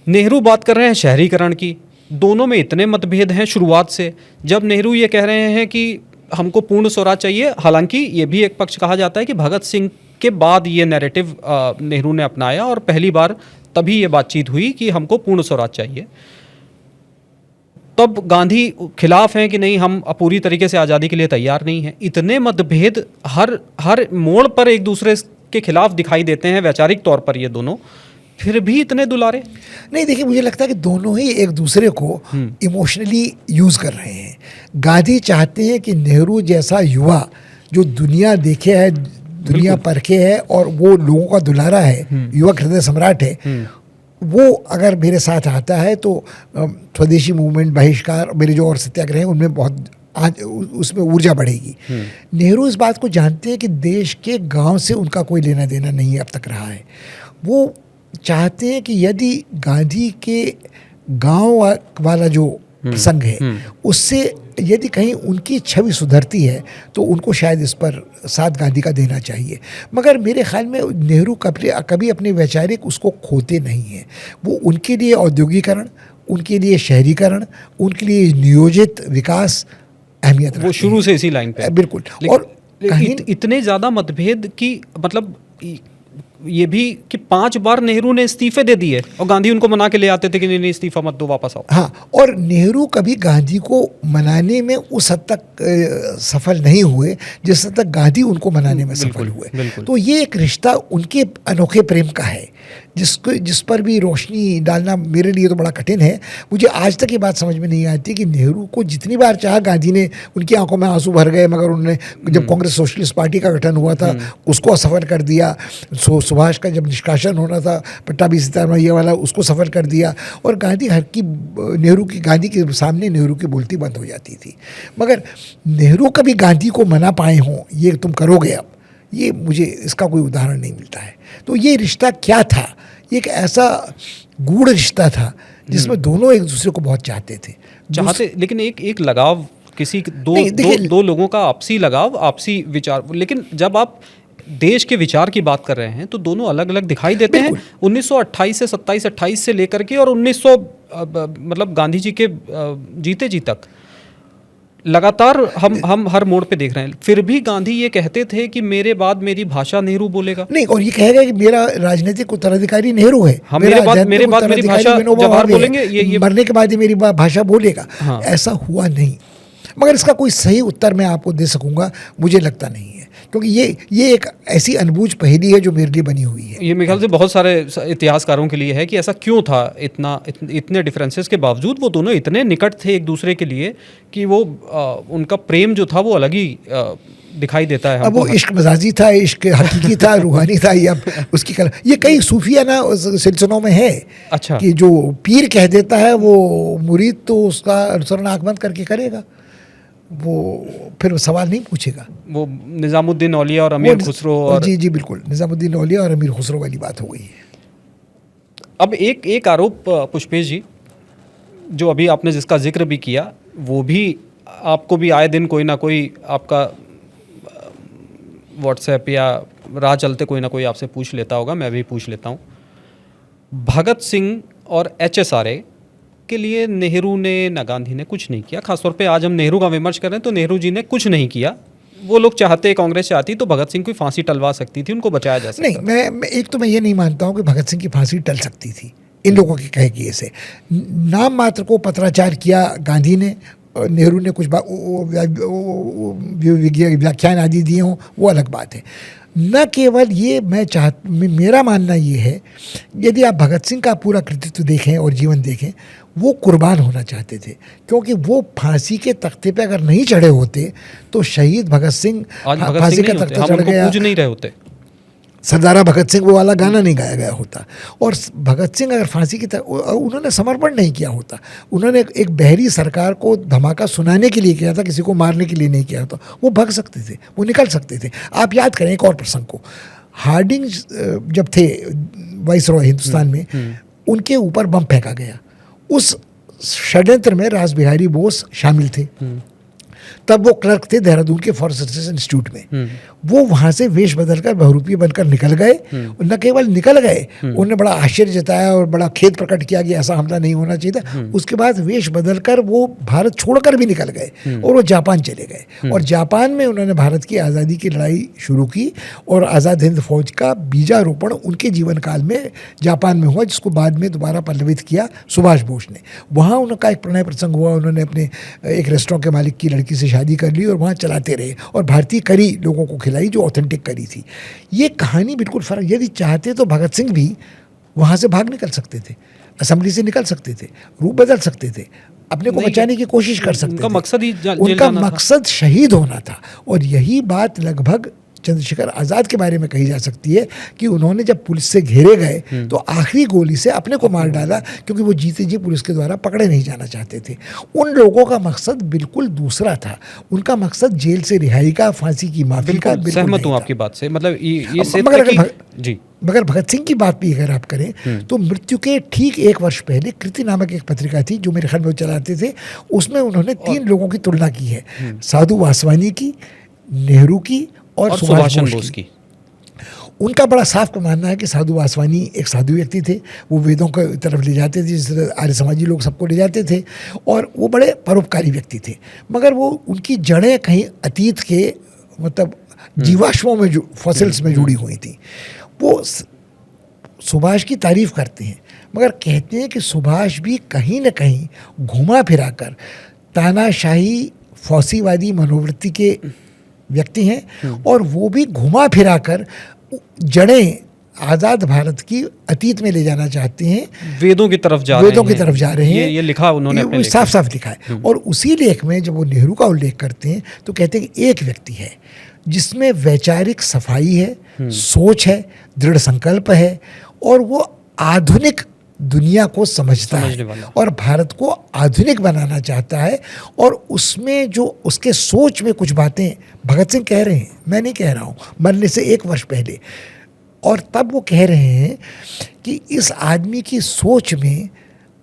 नेहरू बात कर रहे हैं शहरीकरण की। दोनों में इतने मतभेद हैं शुरुआत से। जब नेहरू ये कह रहे हैं कि हमको पूर्ण स्वराज चाहिए, हालांकि ये भी एक पक्ष कहा जाता है कि भगत सिंह के बाद ये नैरेटिव नेहरू ने अपनाया और पहली बार तभी ये बातचीत हुई कि हमको पूर्ण स्वराज चाहिए। तब गांधी खिलाफ हैं कि नहीं, हम पूरी तरीके से आज़ादी के लिए तैयार नहीं हैं। इतने मतभेद हर मोड़ पर एक दूसरे के खिलाफ दिखाई देते हैं वैचारिक तौर पर ये दोनों, फिर भी इतने दुलारे नहीं। देखिए, मुझे लगता है कि दोनों ही एक दूसरे को इमोशनली यूज़ कर रहे हैं। गांधी चाहते हैं कि नेहरू जैसा युवा जो दुनिया देखे है, दुनिया परखे है और वो लोगों का दुलारा है, युवक हृदय सम्राट है, वो अगर मेरे साथ आता है तो स्वदेशी मूवमेंट, बहिष्कार, मेरे जो और सत्याग्रह हैं उनमें बहुत आज उसमें ऊर्जा बढ़ेगी। नेहरू इस बात को जानते हैं कि देश के गांव से उनका कोई लेना देना नहीं अब तक रहा है। वो चाहते हैं कि यदि गांधी के गांव वाला जो प्रसंग है उससे यदि कहीं उनकी छवि सुधरती है तो उनको शायद इस पर साथ गांधी का देना चाहिए। मगर मेरे ख्याल में नेहरू कभी अपने वैचारिक उसको खोते नहीं हैं। वो उनके लिए औद्योगिकरण, उनके लिए शहरीकरण, उनके लिए नियोजित विकास अहमियत रखते हैं। वो शुरू से इसी लाइन पे। बिल्कुल। और कहीं इतने ज़्यादा मतभेद की मतलब ये भी कि 5 बार नेहरू ने इस्तीफे दे दिए और गांधी उनको मना के ले आते थे कि नहीं इस्तीफा मत दो, वापस आओ। हाँ, और नेहरू कभी गांधी को मनाने में उस हद तक सफल नहीं हुए जिस हद तक गांधी उनको मनाने में सफल हुए। तो ये एक रिश्ता उनके अनोखे प्रेम का है जिस पर भी रोशनी डालना मेरे लिए तो बड़ा कठिन है। मुझे आज तक ये बात समझ में नहीं आती कि नेहरू को जितनी बार चाहा गांधी ने, उनकी आंखों में आंसू भर गए, मगर उन्होंने जब कांग्रेस सोशलिस्ट पार्टी का गठन हुआ था उसको असफल कर दिया। सुभाष का जब निष्कासन होना था पट्टाभी सीतारमैया वाला, उसको सफल कर दिया। और गांधी गांधी के सामने नेहरू की बोलती बंद हो जाती थी। मगर नेहरू कभी गांधी को मना पाए हों ये तुम करोगे अब, ये मुझे इसका कोई उदाहरण नहीं मिलता है। तो ये रिश्ता क्या था? ये एक ऐसा गूढ़ रिश्ता था जिसमें दोनों एक दूसरे को बहुत चाहते, लेकिन एक लगाव, किसी दो लोगों का आपसी लगाव, आपसी विचार। लेकिन जब आप देश के विचार की बात कर रहे हैं तो दोनों अलग अलग दिखाई देते हैं। 1928 से 27-28 से लेकर के और 1900 मतलब गांधी जी के जीते जी तक लगातार हम हर मोड़ पे देख रहे हैं। फिर भी गांधी ये कहते थे कि मेरे बाद मेरी भाषा नेहरू बोलेगा नहीं, और ये कहेगा कि मेरा राजनीतिक उत्तराधिकारी नेहरू है। मेरे बाद मेरी भाषा जवाहर बोलेंगे, ये मरने के बाद ही मेरी भाषा बोलेगा। हाँ। ऐसा हुआ नहीं। मगर इसका कोई सही उत्तर मैं आपको दे सकूंगा मुझे लगता नहीं है, क्योंकि ये एक ऐसी अनबूझ पहेली है जो मेरे लिए बनी हुई है। ये मेरे ख्याल से बहुत सारे इतिहासकारों के लिए है कि ऐसा क्यों था। इतने डिफरेंसेस के बावजूद वो दोनों इतने निकट थे एक दूसरे के लिए कि वो उनका प्रेम जो था वो अलग ही दिखाई देता है। अब वो इश्क मजाजी था, इश्क हकीकी था, रूहानी था, या उसकी कला। ये कई सूफियाना सिलसिलों में है। अच्छा। कि जो पीर कह देता है वो मुरीद तो उसका अनुसरण आंख बंद करके करेगा, वो फिर सवाल नहीं पूछेगा। वो निज़ामुद्दीन औलिया और अमीर खुसरो और जी बिल्कुल, निज़ामुद्दीन औलिया और अमीर खुसरो वाली बात हो गई है। अब एक आरोप पुष्पेश जी, जो अभी आपने जिसका जिक्र भी किया, वो भी आपको भी आए दिन कोई ना कोई आपका व्हाट्सएप या राह चलते कोई ना कोई आपसे पूछ लेता होगा, मैं भी पूछ लेता हूँ। भगत सिंह और HSRA के लिए नेहरू ने ना गांधी ने कुछ नहीं किया। खासतौर पे आज हम नेहरू का विमर्श कर रहे हैं तो नेहरू जी ने कुछ नहीं किया। वो लोग चाहते, कांग्रेस चाहती तो भगत सिंह की फांसी टलवा सकती थी, उनको बचाया जा सकता। नहीं, मैं ये नहीं मानता हूँ कि भगत सिंह की फांसी टल सकती थी इन लोगों के कहे किए से। नाम मात्र को पत्राचार किया गांधी ने, नेहरू ने कुछ व्याख्यान आदि दिए हों, वो अलग बात है। न केवल ये मेरा मानना ये है, यदि आप भगत सिंह का पूरा कृतित्व देखें और जीवन देखें, वो कुर्बान होना चाहते थे, क्योंकि वो फांसी के तख्ते पे अगर नहीं चढ़े होते तो शहीद भगत सिंह फांसी के तख्ते चढ़ गया, नहीं रहे होते, सरदारा भगत सिंह वो वाला गाना नहीं गाया गया होता। और भगत सिंह अगर फांसी की उन्होंने समर्पण नहीं किया होता, उन्होंने एक बहरी सरकार को धमाका सुनाने के लिए किया था, किसी को मारने के लिए नहीं किया होता, वो भग सकते थे, वो निकल सकते थे। आप याद करें एक और प्रसंग को, हार्डिंग जब थे वाइसरॉय हिंदुस्तान में, उनके ऊपर बम फेंका गया। उस षड्यंत्र में रास बिहारी बोस शामिल थे। तब वो क्लर्क थे देहरादून के फॉरेस्ट रिसर्च इंस्टीट्यूट में। वो वहाँ से वेश बदलकर बहुरूपी बनकर निकल गए। न केवल निकल गए, उन्होंने बड़ा आश्चर्य जताया और बड़ा खेद प्रकट किया कि ऐसा हमला नहीं होना चाहिए था। उसके बाद वेश बदलकर वो भारत छोड़कर भी निकल गए और वो जापान चले गए। और जापान में उन्होंने भारत की आज़ादी की लड़ाई शुरू की और आज़ाद हिंद फौज का बीजारोपण उनके जीवन काल में जापान में हुआ, जिसको बाद में दोबारा पल्लवित किया सुभाष बोस ने। वहाँ उनका एक प्रणय प्रसंग हुआ, उन्होंने अपने एक रेस्टोरेंट के मालिक की लड़की से शादी कर ली और वहाँ चलाते रहे और भारतीय करी लोगों को खिलाई जो ऑथेंटिक करी थी। ये कहानी बिल्कुल फर्क। यदि चाहते तो भगत सिंह भी वहाँ से भाग निकल सकते थे, असेंबली से निकल सकते थे, रूप बदल सकते थे, अपने को बचाने की कोशिश कर सकते थे। उनका मकसद शहीद होना था। और यही बात लगभग चंद्रशेखर आज़ाद के बारे में कही जा सकती है कि उन्होंने जब पुलिस से घेरे गए तो आखिरी गोली से अपने को मार डाला, क्योंकि वो जीते जी पुलिस के द्वारा पकड़े नहीं जाना चाहते थे। उन लोगों का मकसद बिल्कुल दूसरा था। उनका मकसद जेल से रिहाई का, फांसी की माफी का। सहमत हूँ आपकी बात से। मतलब मगर भगत सिंह की बात भी अगर आप करें तो मृत्यु के ठीक 1 वर्ष पहले कृति नामक एक पत्रिका थी जो मेरे ख्याल में वो चलाते थे, उसमें उन्होंने 3 लोगों की तुलना की है, साधु वासवानी की, नेहरू की और सुभाष बोस की। उनका बड़ा साफ मानना है कि साधु वासवानी एक साधु व्यक्ति थे, वो वेदों की तरफ ले जाते थे जिस तरह आर्य समाजी लोग सबको ले जाते थे, और वो बड़े परोपकारी व्यक्ति थे। मगर वो उनकी जड़ें कहीं अतीत के, मतलब जीवाश्मों में जो फॉसिल्स में जुड़ी हुई थी, वो सुभाष की तारीफ करते हैं, मगर कहते हैं कि सुभाष भी कहीं न कहीं घुमा फिरा कर तानाशाही फौसीवादी मनोवृत्ति के व्यक्ति हैं, और वो भी घुमा फिरा कर जड़ें आज़ाद भारत की अतीत में ले जाना चाहते हैं, वेदों की तरफ जा रहे हैं। ये लिखा उन्होंने अपने साफ साफ लिखा है। और उसी लेख में जब वो नेहरू का उल्लेख करते हैं तो कहते हैं कि एक व्यक्ति है जिसमें वैचारिक सफाई है, सोच है, दृढ़ संकल्प है, और वो आधुनिक दुनिया को समझता है और भारत को आधुनिक बनाना चाहता है। और उसमें जो उसके सोच में कुछ बातें भगत सिंह कह रहे हैं, मैं नहीं कह रहा हूँ, मरने से 1 वर्ष पहले, और तब वो कह रहे हैं कि इस आदमी की सोच में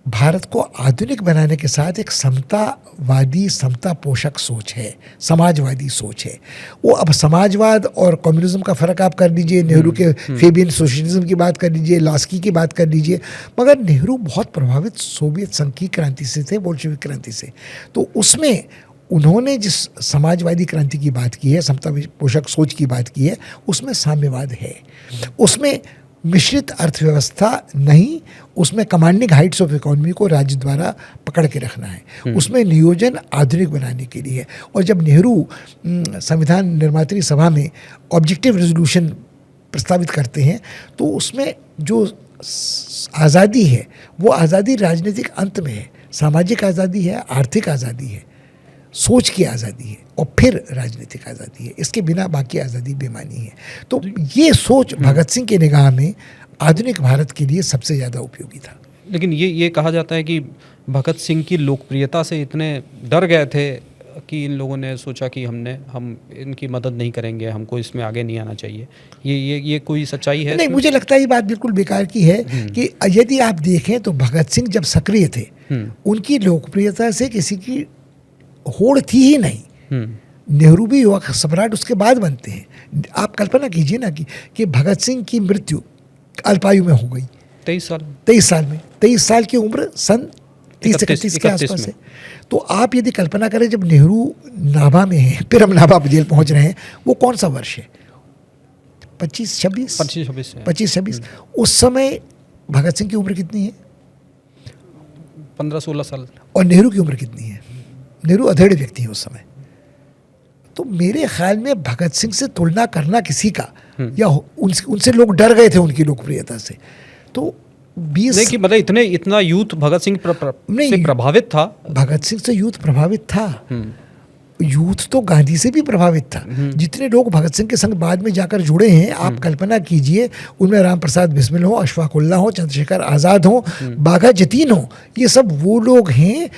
भारत को आधुनिक बनाने के साथ एक समतावादी, समता पोषक सोच है, समाजवादी सोच है। वो अब समाजवाद और कम्युनिज्म का फ़र्क आप कर लीजिए, नेहरू के फेबियन सोशलिज्म की बात कर लीजिए, लॉस्की की बात कर लीजिए, मगर नेहरू बहुत प्रभावित सोवियत संघ की क्रांति से थे, बोल्शेविक क्रांति से। तो उसमें उन्होंने जिस समाजवादी क्रांति की बात की है, समता पोषक सोच की बात की है, उसमें साम्यवाद है, उसमें मिश्रित अर्थव्यवस्था नहीं, उसमें कमांडिंग हाइट्स ऑफ इकोनॉमी को राज्य द्वारा पकड़ के रखना है, उसमें नियोजन आधुनिक बनाने के लिए है। और जब नेहरू संविधान निर्मात्री सभा में ऑब्जेक्टिव रेजोल्यूशन प्रस्तावित करते हैं तो उसमें जो आज़ादी है वो आज़ादी राजनीतिक अंत में है, सामाजिक आज़ादी है, आर्थिक आज़ादी है, सोच की आज़ादी है, और फिर राजनीतिक आज़ादी है। इसके बिना बाकी आज़ादी बेमानी है। तो ये सोच भगत सिंह के निगाह में आधुनिक भारत के लिए सबसे ज़्यादा उपयोगी था। लेकिन ये कहा जाता है कि भगत सिंह की लोकप्रियता से इतने डर गए थे कि इन लोगों ने सोचा कि हम इनकी मदद नहीं करेंगे, हमको इसमें आगे नहीं आना चाहिए। ये कोई सच्चाई है? नहीं, मुझे लगता है ये बात बिल्कुल बेकार की है कि यदि आप देखें तो भगत सिंह जब सक्रिय थे उनकी लोकप्रियता से किसी की होड़ थी ही नहीं। नेहरू भी युवा सम्राट उसके बाद बनते हैं। आप कल्पना कीजिए ना कि भगत सिंह की मृत्यु अल्पायु में हो गई, 23 साल में, 23 साल की उम्र सन 30-31 के आसपास है। तो आप यदि कल्पना करें जब नेहरू नाभा में हैं, फिर हम नाभा जेल पहुंच रहे हैं, वो कौन सा वर्ष है? 25-26। उस समय भगत सिंह की उम्र कितनी है? 15-16 साल। और नेहरू की उम्र कितनी है? नेहरू अधेड़ व्यक्ति है उस समय। तो मेरे ख्याल में भगत सिंह से तुलना करना किसी का, या उनसे लोग डर गए थे उनकी लोकप्रियता से। तो 20 नहीं कि मतलब इतना यूथ भगत सिंह से प्रभावित था। भगत सिंह से यूथ प्रभावित था, यूथ तो गांधी से भी प्रभावित था। जितने लोग भगत सिंह के संग बाद में जाकर जुड़े हैं, आप कल्पना कीजिए, उनमें राम प्रसाद बिस्मिल हो, अशफाक उल्लाह हो, चंद्रशेखर आज़ाद हो, बाघा जतीन हो, ये सब वो लोग हैं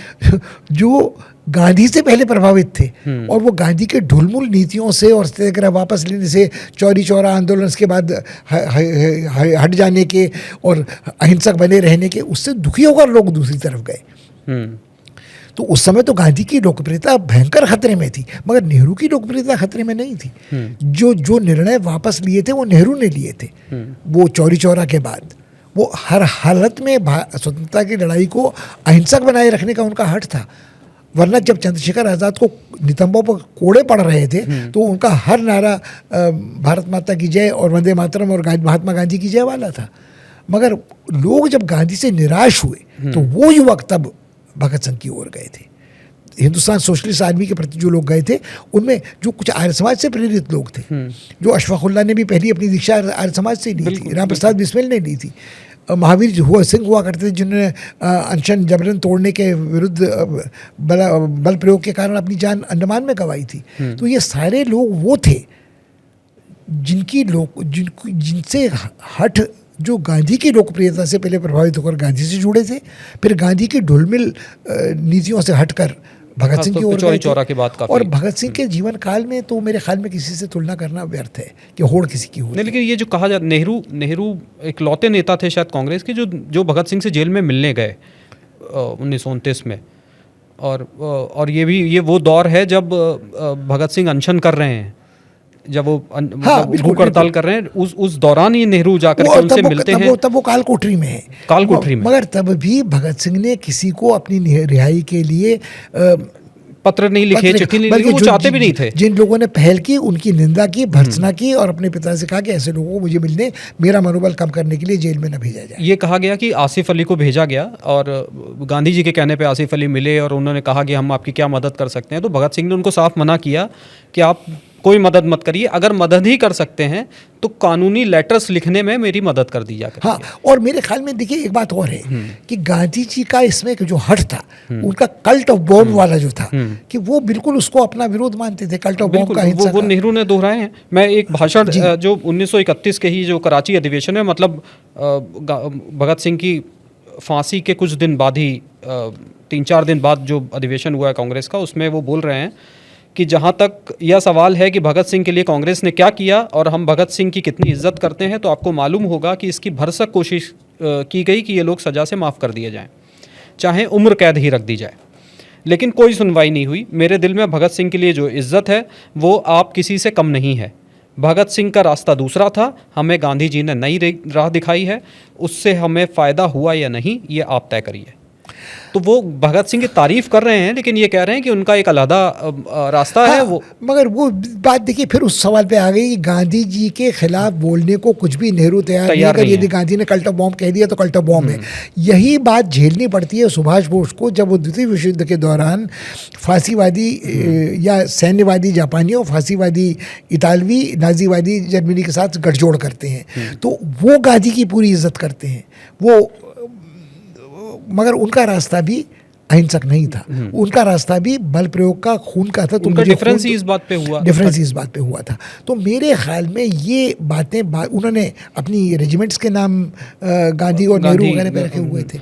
जो गांधी से पहले प्रभावित थे। और वो गांधी के ढुलमुल नीतियों से और सत्याग्रह वापस लेने से, चौरी चौरा आंदोलन के बाद हट जाने के और अहिंसक बने रहने के, उससे दुखी होकर लोग दूसरी तरफ गए। तो उस समय तो गांधी की लोकप्रियता भयंकर खतरे में थी, मगर नेहरू की लोकप्रियता खतरे में नहीं थी। जो निर्णय वापस लिए थे वो नेहरू ने लिए थे। वो चौरी चौरा के बाद वो हर हालत में स्वतंत्रता की लड़ाई को अहिंसक बनाए रखने का उनका हट था। वरना जब चंद्रशेखर आज़ाद को नितंबों पर कोड़े पड़ रहे थे तो उनका हर नारा भारत माता की जय और वंदे मातरम और महात्मा गांधी की जय वाला था। मगर लोग जब गांधी से निराश हुए तो वो युवक तब भगत सिंह की ओर गए थे। हिंदुस्तान सोशलिस्ट आर्मी के प्रति जो लोग गए थे उनमें जो कुछ आर्य समाज से प्रेरित लोग थे, जो अशफाक उल्लाह ने भी पहली अपनी दीक्षा आर्य समाज से ली थी, राम प्रसाद बिस्मिल ने ली थी, महावीर सिंह हुआ करते थे जिन्होंने अनशन जबरन तोड़ने के विरुद्ध बल प्रयोग के कारण अपनी जान अंडमान में गंवाई थी। तो ये सारे लोग वो थे जिनसे हट, जो गांधी की लोकप्रियता से पहले प्रभावित होकर गांधी से जुड़े थे, फिर गांधी की ढुलमिल नीतियों से हटकर भगत सिंह की ओर गए थे। और भगत सिंह के जीवन काल में तो मेरे ख्याल में किसी से तुलना करना व्यर्थ है कि होड़ किसी की हो। लेकिन ये जो कहा जाता, नेहरू एक लौते नेता थे शायद कांग्रेस के जो भगत सिंह से जेल में मिलने गए 1929 में। और ये वो दौर है जब भगत सिंह अनशन कर रहे हैं, जब वो भूख हड़ताल कर रहे हैं, उस दौरान ये नेहरू जाकर के उनसे मिलते हैं। तब वो कालकोठरी में है, कालकोठरी में। मगर तब भी भगत सिंह ने किसी को अपनी रिहाई के लिए पत्र नहीं लिखे, चिट्ठी नहीं लिखी, वो चाहते भी नहीं थे। जिन लोगों ने पहल की उनकी निंदा की, भर्त्सना की और अपने पिता से कहा कि ऐसे लोगों को मुझे मिलने, मेरा मनोबल कम करने के लिए जेल में न भेजा जाए। ये कहा गया कि आसिफ अली को भेजा गया और गांधी जी के कहने पे आसिफ अली मिले और उन्होंने कहा कि हम आपकी क्या मदद कर सकते हैं। तो भगत सिंह ने उनको साफ मना किया कि आप कोई मदद मत करिए, अगर मदद ही कर सकते हैं तो कानूनी लेटर्स लिखने में मेरी मदद कर दी जा करिए। हाँ, और मेरे ख्याल में देखिए एक बात और है कि गांधी जी का इसमें जो हट था, उनका कल्ट ऑफ बॉम्ब वाला जो था, कि वो बिल्कुल उसको अपना विरोध मानते थे, कल्ट ऑफ बॉम्ब का, हिंसा वो नेहरू ने दोहराए हैं। मैं एक भाषण जो 1931 के ही जो कराची अधिवेशन है, मतलब भगत सिंह की फांसी के कुछ दिन बाद ही 3-4 दिन बाद जो अधिवेशन हुआ है कांग्रेस का, उसमें वो बोल रहे हैं कि जहाँ तक यह सवाल है कि भगत सिंह के लिए कांग्रेस ने क्या किया और हम भगत सिंह की कितनी इज्जत करते हैं, तो आपको मालूम होगा कि इसकी भरसक कोशिश की गई कि ये लोग सज़ा से माफ़ कर दिए जाएं, चाहे उम्र कैद ही रख दी जाए, लेकिन कोई सुनवाई नहीं हुई। मेरे दिल में भगत सिंह के लिए जो इज्जत है वो आप किसी से कम नहीं है। भगत सिंह का रास्ता दूसरा था, हमें गांधी जी ने नई राह दिखाई है, उससे हमें फ़ायदा हुआ या नहीं ये आप तय करिए। तो वो भगत सिंह की तारीफ कर रहे हैं, लेकिन ये कह रहे हैं कि उनका एक अलहदा रास्ता है। वो मगर वो बात देखिए फिर उस सवाल पे आ गई कि गांधी जी के खिलाफ बोलने को कुछ भी नेहरू तैयार नहीं है। यदि गांधी ने कल्ट ऑफ बॉम्ब कह दिया तो कल्ट ऑफ बॉम्ब है। यही बात झेलनी पड़ती है सुभाष बोस को जब वो द्वितीय विश्व युद्ध के दौरान फांसीवादी या सैन्यवादी जापानियों, फांसीवादी इतालवी, नाजीवादी जर्मनी के साथ गठजोड़ करते हैं, तो वो गांधी की पूरी इज्जत करते हैं वो, मगर उनका रास्ता भी अहिंसक नहीं था, उनका रास्ता भी बल प्रयोग का, खून का था। तो उनका डिफरेंस ही इस बात पे हुआ, डिफरेंस इस बात पे हुआ था। तो मेरे ख्याल में ये बातें उन्होंने अपनी रेजिमेंट्स के नाम गांधी और नेहरू वगैरह पे रखे हुए थे।